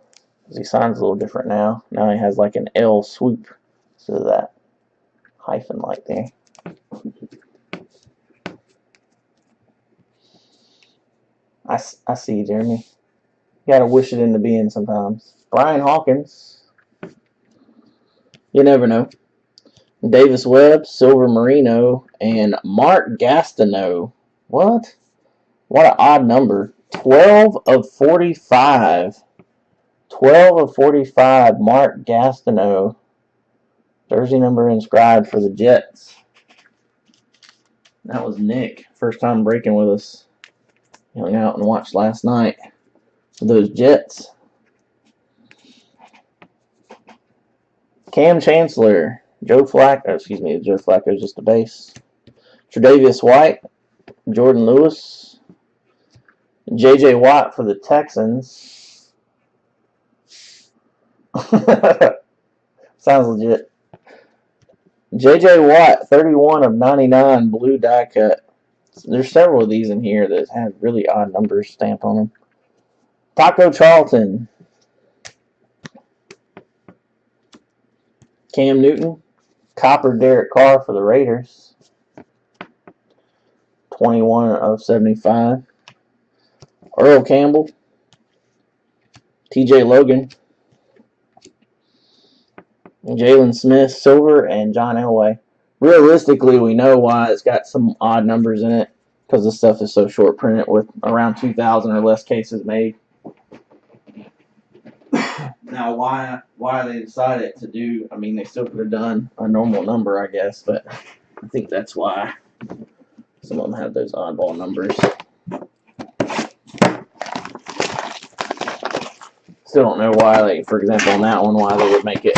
Speaker 1: He signs a little different now. Now he has like an L swoop instead of that hyphen like there. I see, Jeremy. You gotta wish it into being sometimes. Brian Hawkins. You never know. Davis Webb, Silver Marino, and Mark Gastineau. What? What an odd number. 12 of 45. 12 of 45, Mark Gastineau. Jersey number inscribed for the Jets. That was Nick. First time breaking with us. He hung out and watched last night for those Jets. Cam Chancellor. Joe Flacco is just a base. Tre'Davious White. Jordan Lewis. J.J. Watt for the Texans. Sounds legit. J.J. Watt, 31 of 99, blue die cut. There's several of these in here that have really odd numbers stamped on them. Taco Charlton. Cam Newton. Copper Derek Carr for the Raiders. 21 of 75. Earl Campbell. TJ Logan. Jalen Smith, Silver, and John Elway. Realistically, we know why it's got some odd numbers in it, because this stuff is so short printed with around 2,000 or less cases made. Now, why they decided to do, I mean, they still could have done a normal number, I guess, but I think that's why some of them have those oddball numbers. Still don't know why, like, for example, on that one, why they would make it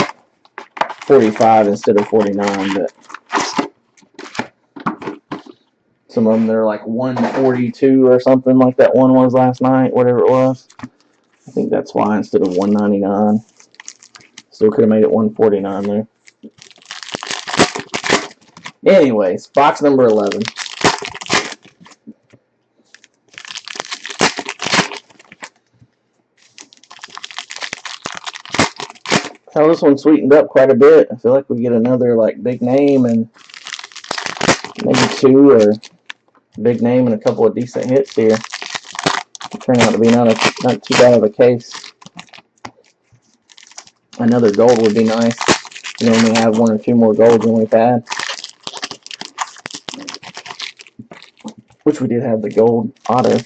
Speaker 1: 45 instead of 49, but some of them, they're like 142 or something like that one was last night, whatever it was. I think that's why instead of 199. Still could have made it 149 there. Anyways, box number 11. So this one sweetened up quite a bit. I feel like we get another like big name and maybe 2 or big name and a couple of decent hits here. It turned out to be not too bad of a case. Another gold would be nice. You know, we have 1 or 2 more golds than we've had. Which we did have the gold auto.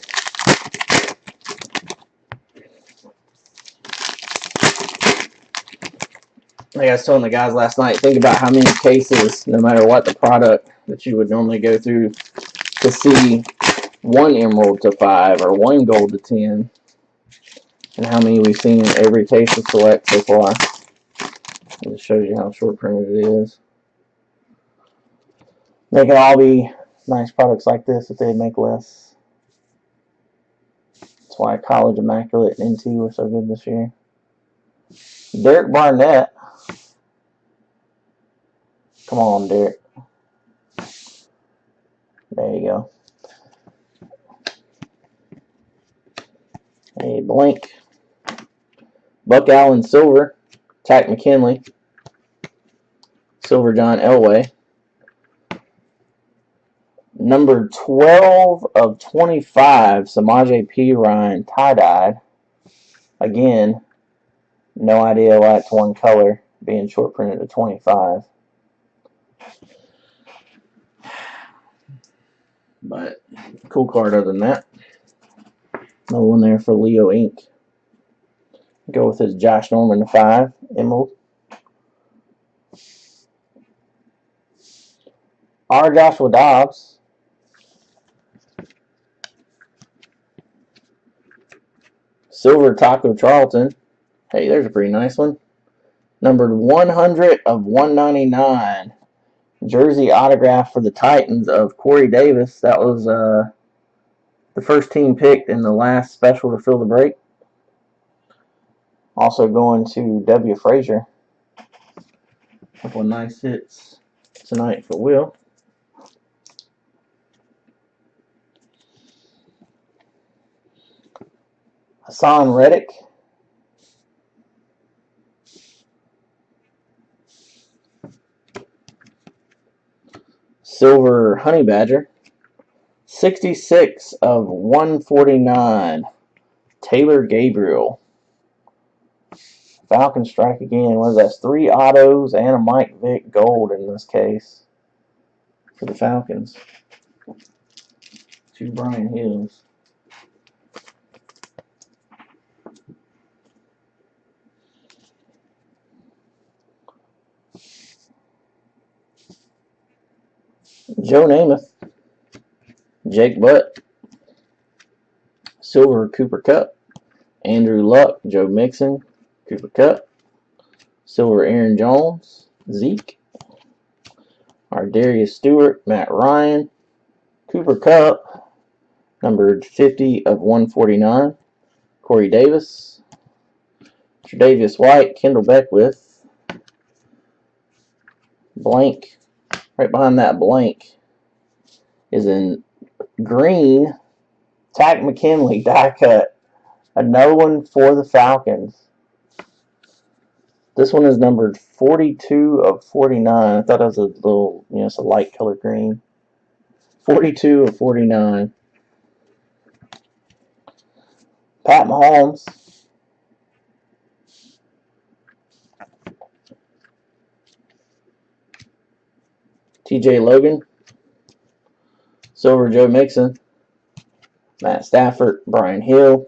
Speaker 1: Like I was telling the guys last night, think about how many cases, no matter what the product, that you would normally go through to see 1 emerald to 5 or 1 gold to 10. And how many we've seen in every case of select so far. It just shows you how short printed it is. They can all be nice products like this if they make less. That's why College Immaculate and NT were so good this year. Derek Barnett. Come on, Derek. There you go. A blank. Buck Allen Silver. Tack McKinley. Silver John Elway. Number 12 of 25, Samaje Perine, tie-dyed. Again, no idea why it's 1 color, being short printed to 25. But, cool card other than that. Another one there for Leo Inc. Go with his Josh Norman to 5, emerald. R. Joshua Dobbs. Silver Taco Charlton. Hey, there's a pretty nice one. Numbered 100 of 199. Jersey autograph for the Titans of Corey Davis. That was the first team picked in the last special to fill the break. Also going to W. Frazier. A couple of nice hits tonight for Will. Hassan Reddick. Silver Honey Badger. 66 of 149. Taylor Gabriel. Falcon strike again. What is that? 3 autos and a Mike Vick gold in this case for the Falcons. 2 Brian Hills. Joe Namath. Jake Butt. Silver Cooper Kupp. Andrew Luck. Joe Mixon. Cooper Kupp. Silver Aaron Jones. Zeke. Darius Stewart. Matt Ryan. Cooper Kupp. Numbered 50 of 149. Corey Davis. Tre'Davious White. Kendall Beckwith. Blank. Right behind that blank is in green. Takk McKinley die cut. Another one for the Falcons. This one is numbered 42 of 49. I thought it was a little, it's a light color green. 42 of 49. Pat Mahomes. TJ Logan. Silver Joe Mixon. Matt Stafford. Brian Hill.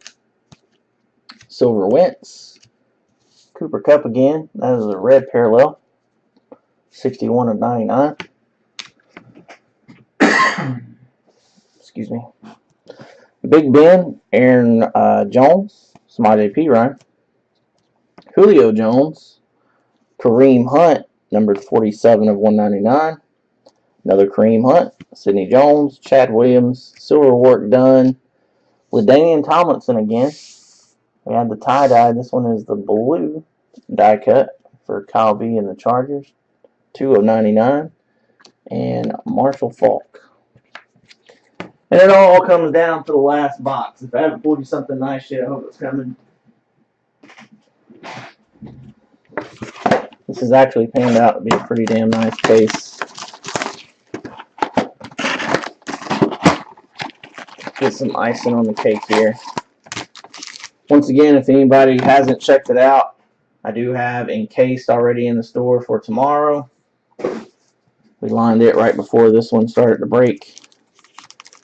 Speaker 1: Silver Wentz. Cooper Kupp again. That is a red parallel. 61 of 99. Excuse me. Big Ben. Aaron Jones. Samaje Perine. Julio Jones. Kareem Hunt. Numbered 47 of 199. Another Kareem Hunt. Sidney Jones. Chad Williams. Silver work done. LaDainian Tomlinson again. We had the tie-dye. This one is the blue die cut for Kyle B and the Chargers. 2 of 99. And Marshall Faulk. And it all comes down to the last box. If I haven't pulled you something nice yet, I hope it's coming. This has actually panned out to be a pretty damn nice case. Get some icing on the cake here. Once again, if anybody hasn't checked it out, I do have Encased already in the store for tomorrow. We lined it right before this one started to break.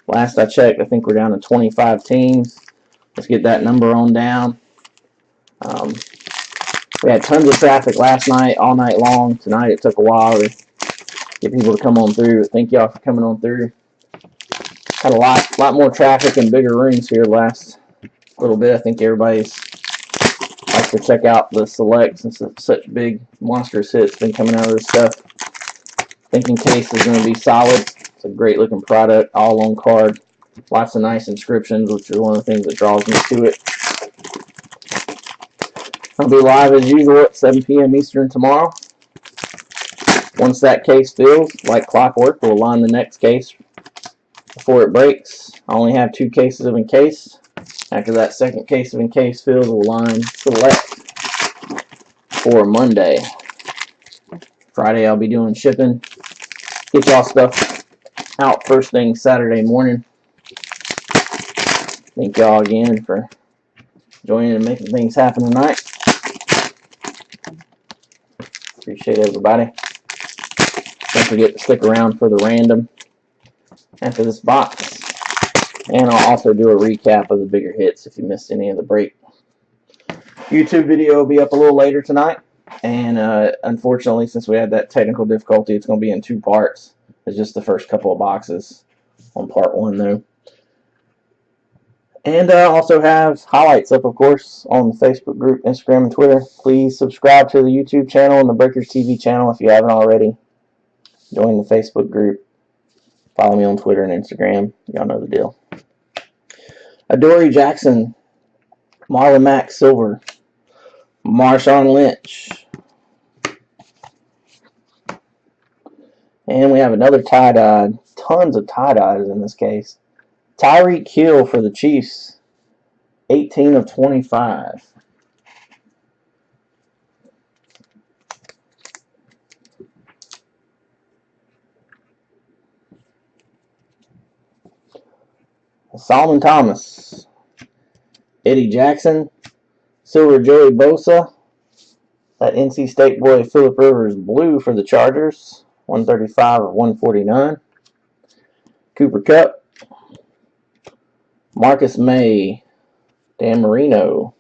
Speaker 1: Last I checked, I think we're down to 25 teams. Let's get that number on down. We had tons of traffic last night, all night long. Tonight it took a while to get people to come on through. Thank y'all for coming on through. Had a lot more traffic and bigger rooms here last little bit. I think everybody likes to check out the selects since such big monstrous hits been coming out of this stuff. Thinking case is going to be solid. It's a great looking product, all on card. Lots of nice inscriptions, which is one of the things that draws me to it. I'll be live as usual at 7 p.m. Eastern tomorrow. Once that case fills, like clockwork, we'll line the next case before it breaks. I only have 2 cases of Encased. After that second case of Encased fills, we'll line Select for Monday. Friday I'll be doing shipping. Get y'all stuff out first thing Saturday morning. Thank y'all again for joining and making things happen tonight. Appreciate everybody. Don't forget to stick around for the random after this box. And I'll also do a recap of the bigger hits if you missed any of the break. YouTube video will be up a little later tonight. And unfortunately, since we had that technical difficulty, it's going to be in 2 parts. It's just the first couple of boxes on part 1, though. And I also have highlights up, of course, on the Facebook group, Instagram, and Twitter. Please subscribe to the YouTube channel and the Breakers TV channel if you haven't already. Join the Facebook group. Follow me on Twitter and Instagram. Y'all know the deal. Adoree Jackson, Marlon Mack Silver, Marshawn Lynch. And we have another tie-dye. Tons of tie-dyes in this case. Tyreek Hill for the Chiefs. 18 of 25. Solomon Thomas. Eddie Jackson. Silver Joey Bosa. That NC State boy Phillip Rivers blue for the Chargers. 135 of 149. Cooper Kupp. Marcus May. Dan Marino.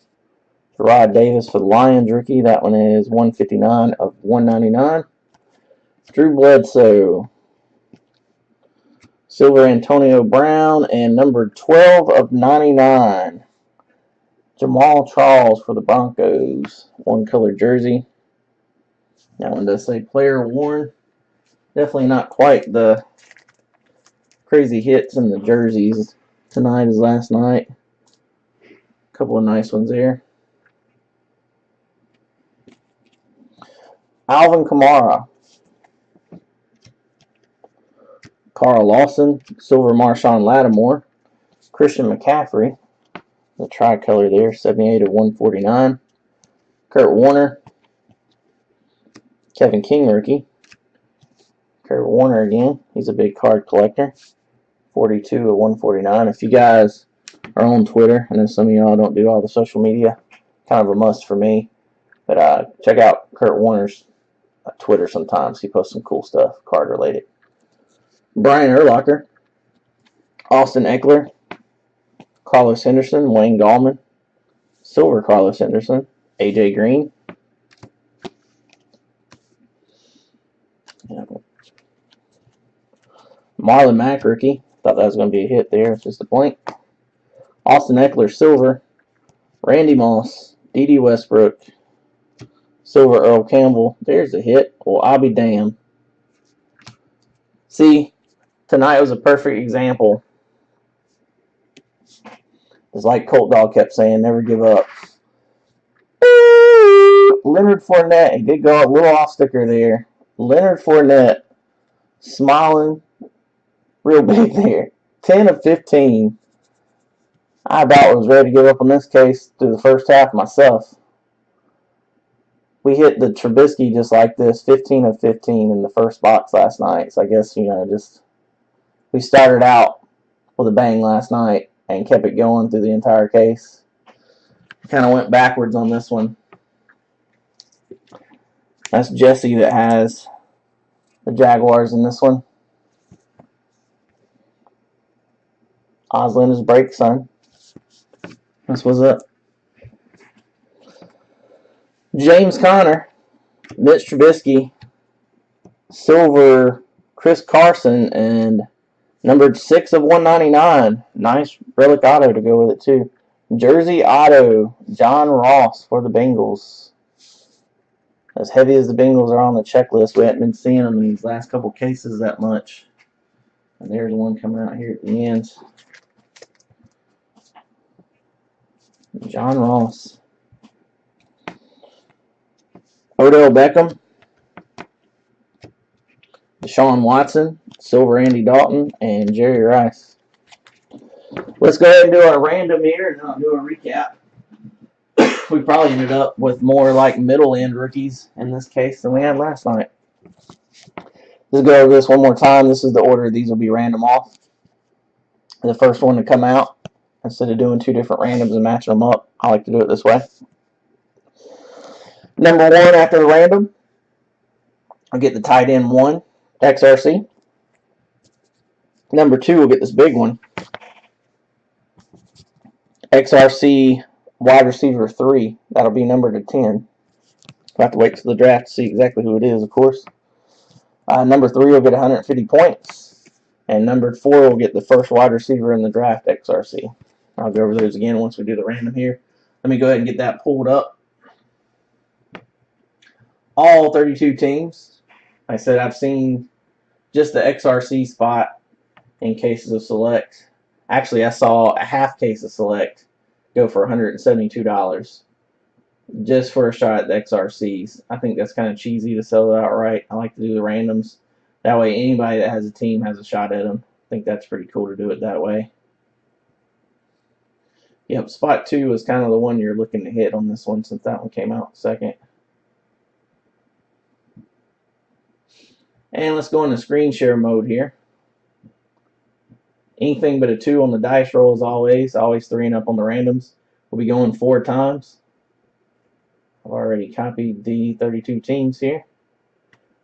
Speaker 1: Rod Davis for the Lions rookie. That one is 159 of 199. Drew Bledsoe. Silver Antonio Brown. And number 12 of 99. Jamal Charles for the Broncos. One color jersey. That one does say player worn. Definitely not quite the crazy hits in the jerseys tonight as last night. A couple of nice ones there. Alvin Kamara. Carl Lawson. Silver Marshawn Lattimore. Christian McCaffrey. The tricolor there. 78 of 149. Kurt Warner. Kevin King rookie. Kurt Warner again. He's a big card collector. 42 of 149. If you guys are on Twitter, I know some of y'all don't do all the social media. Kind of a must for me. But check out Kurt Warner's Twitter sometimes. He posts some cool stuff, card related. Brian Urlacher. Austin Eckler. Carlos Henderson. Wayne Gallman. Silver Carlos Henderson. AJ Green. Marlon Mack rookie. Thought that was going to be a hit there. Just a blank. Austin Eckler silver. Randy Moss. D.D. Westbrook. Silver Earl Campbell. There's a hit. Well, I'll be damned. See, tonight was a perfect example. It's like Colt Dog kept saying, never give up. Leonard Fournette. He did go a little off sticker there. Leonard Fournette. Smiling. Real big there. 10 of 15. I about was ready to give up on this case through the first half myself. We hit the Trubisky just like this. 15 of 15 in the first box last night. So I guess, we started out with a bang last night and kept it going through the entire case. Kind of went backwards on this one. That's Jesse that has the Jaguars in this one. Oslin is break, son. That's what's up. James Conner, Mitch Trubisky, silver Chris Carson, and numbered 6 of 199. Nice relic auto to go with it too. Jersey auto, John Ross for the Bengals. As heavy as the Bengals are on the checklist, we haven't been seeing them in these last couple cases that much. And there's one coming out here at the end. John Ross. Odell Beckham. Deshaun Watson. Silver Andy Dalton. And Jerry Rice. Let's go ahead and do our random here and not do a recap. We probably ended up with more like middle end rookies in this case than we had last night. Let's go over this one more time. This is the order these will be random off. The first one to come out, instead of doing two different randoms and matching them up, I like to do it this way. Number 1 after the random, I'll get the tight end 1, XRC. Number 2, we'll get this big one, XRC wide receiver 3. That'll be numbered to 10. We'll have to wait till the draft to see exactly who it is, of course. Number 3 will get 150 points. And number 4 will get the first wide receiver in the draft, XRC. I'll go over those again once we do the random here. Let me go ahead and get that pulled up. All 32 teams. Like I said, I've seen just the XRC spot in cases of select. Actually, I saw a half case of select go for $172 just for a shot at the XRCs. I think that's kind of cheesy to sell it outright. I like to do the randoms. That way anybody that has a team has a shot at them. I think that's pretty cool to do it that way. Yep, spot 2 is kind of the one you're looking to hit on this one since that one came out second. And let's go into screen share mode here. Anything but a 2 on the dice roll as always 3 and up on the randoms. We'll be going 4 times. I've already copied the 32 teams here.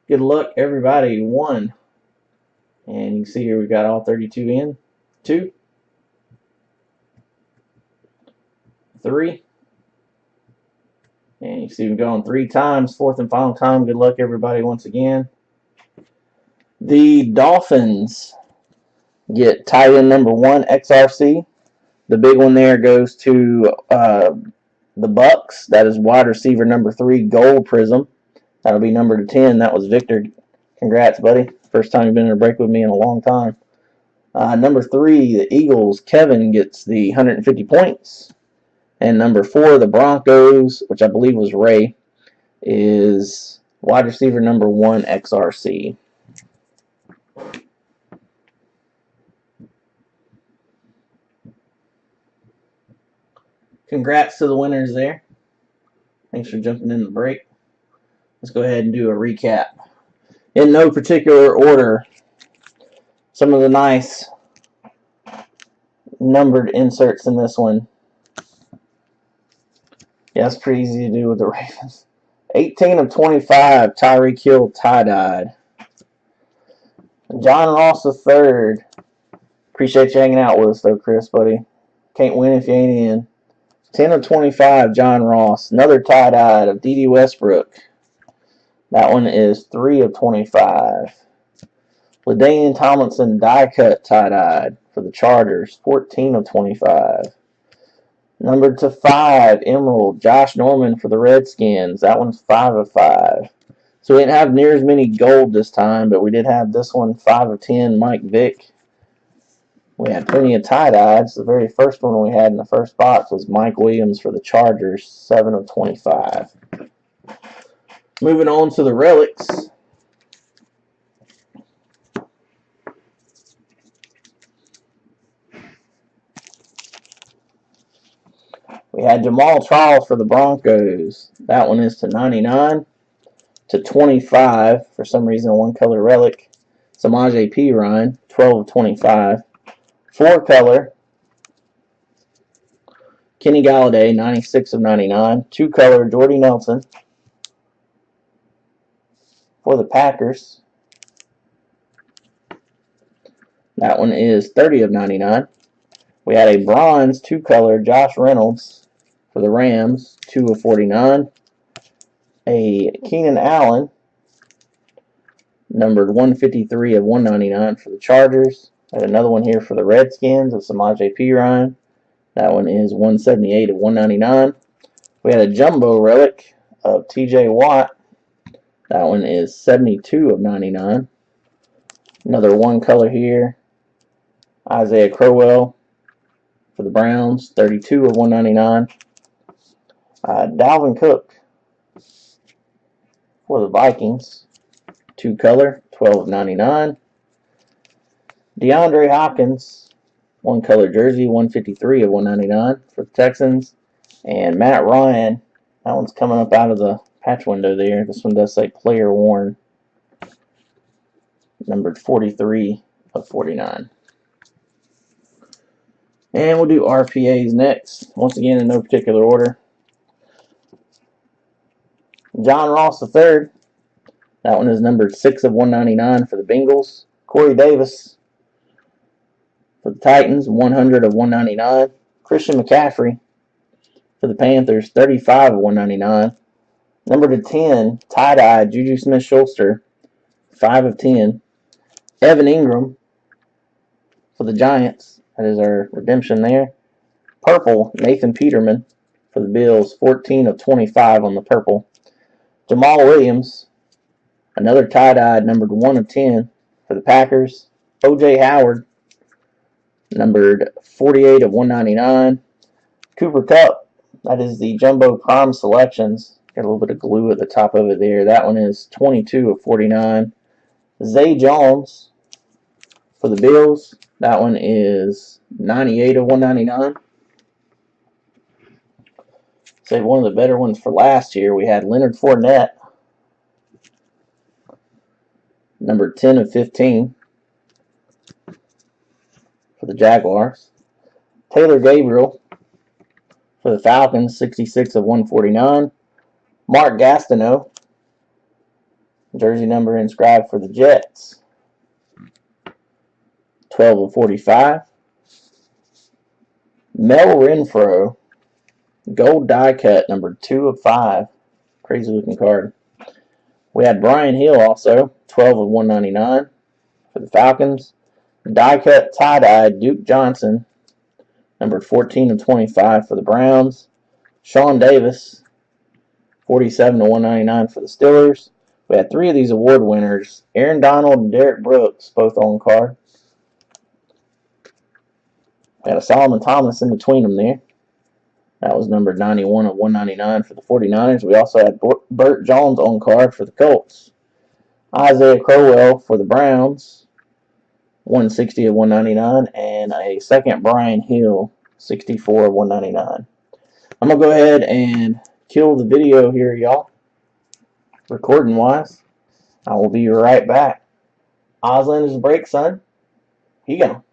Speaker 1: Good luck, everybody. 1. And you can see here we've got all 32 in. 2. 3. And you see we're going 3 times. 4th and final time. Good luck, everybody, once again. The Dolphins get tight end number 1, XRC. The big one there goes to the Bucks. That is wide receiver number 3, Gold Prism. That'll be number 10. That was Victor. Congrats, buddy. First time you've been in a break with me in a long time. Number 3, the Eagles, Kevin gets the 150 points. And number 4, the Broncos, which I believe was Ray, is wide receiver number 1, XRC. Congrats to the winners there. Thanks for jumping in the break. Let's go ahead and do a recap. In no particular order, some of the nice numbered inserts in this one. Yeah, it's pretty easy to do with the Ravens. 18 of 25, Tyreek Hill tie-dyed. John Ross III. Appreciate you hanging out with us, though, Chris, buddy. Can't win if you ain't in. 10 of 25, John Ross. Another tie-dyed of D.D. Westbrook. That one is 3 of 25. LaDainian Tomlinson die-cut tie-dyed for the Chargers. 14 of 25. Numbered to 5, Emerald, Josh Norman for the Redskins. That one's 5 of 5. So we didn't have near as many gold this time, but we did have this one, 5 of 10, Mike Vick. We had plenty of tie-dyes. The very first one we had in the first box was Mike Williams for the Chargers, 7 of 25. Moving on to the relics. We had Jamal Charles for the Broncos. That one is to 99. To 25, for some reason, one color relic. Samaje Perine, 12 of 25. 4 color. Kenny Galladay, 96 of 99. 2 color, Jordy Nelson for the Packers. That one is 30 of 99. We had a bronze 2 color, Josh Reynolds for the Rams, 2 of 49. A Keenan Allen, numbered 153 of 199 for the Chargers. Had another one here for the Redskins of Samaje Perine. That one is 178 of 199. We had a jumbo relic of TJ Watt. That one is 72 of 99. Another 1 color here. Isaiah Crowell for the Browns, 32 of 199. Dalvin Cook for the Vikings, 2 color, 12 of 99. DeAndre Hopkins, 1 color jersey, 153 of 199 for the Texans. And Matt Ryan, that one's coming up out of the patch window there. This one does say player worn, numbered 43 of 49. And we'll do RPAs next. Once again, in no particular order. John Ross III. That one is numbered 6 of 199 for the Bengals. Corey Davis for the Titans, 100 of 199. Christian McCaffrey for the Panthers, 35 of 199. Number to 10, tie-dye, Juju Smith-Schuster, 5 of 10. Evan Ingram for the Giants. That is our redemption there. Purple, Nathan Peterman for the Bills, 14 of 25 on the purple. Jamal Williams, another tie-dyed, numbered 1 of 10 for the Packers. O.J. Howard, numbered 48 of 199. Cooper Kupp, that is the Jumbo Prime Selections. Got a little bit of glue at the top of it there. That one is 22 of 49. Zay Jones for the Bills. That one is 98 of 199. Save one of the better ones for last year. We had Leonard Fournette, number 10 of 15 for the Jaguars. Taylor Gabriel for the Falcons, 66 of 149. Mark Gastineau, jersey number inscribed for the Jets, 12 of 45. Mel Renfro, gold die cut, number 2 of 5. Crazy looking card. We had Brian Hill also, 12 of 199 for the Falcons. Die cut tie-dye, Duke Johnson, number 14 of 25 for the Browns. Sean Davis, 47 of 199 for the Steelers. We had 3 of these award winners, Aaron Donald and Derek Brooks, both on card. We had a Solomon Thomas in between them there. That was numbered 91 of 199 for the 49ers. We also had Burt Jones on card for the Colts. Isaiah Crowell for the Browns, 160 of 199. And a second Brian Hill, 64 of 199. I'm going to go ahead and kill the video here, y'all. Recording wise. I will be right back. Oz Lender's break, son. Here you go.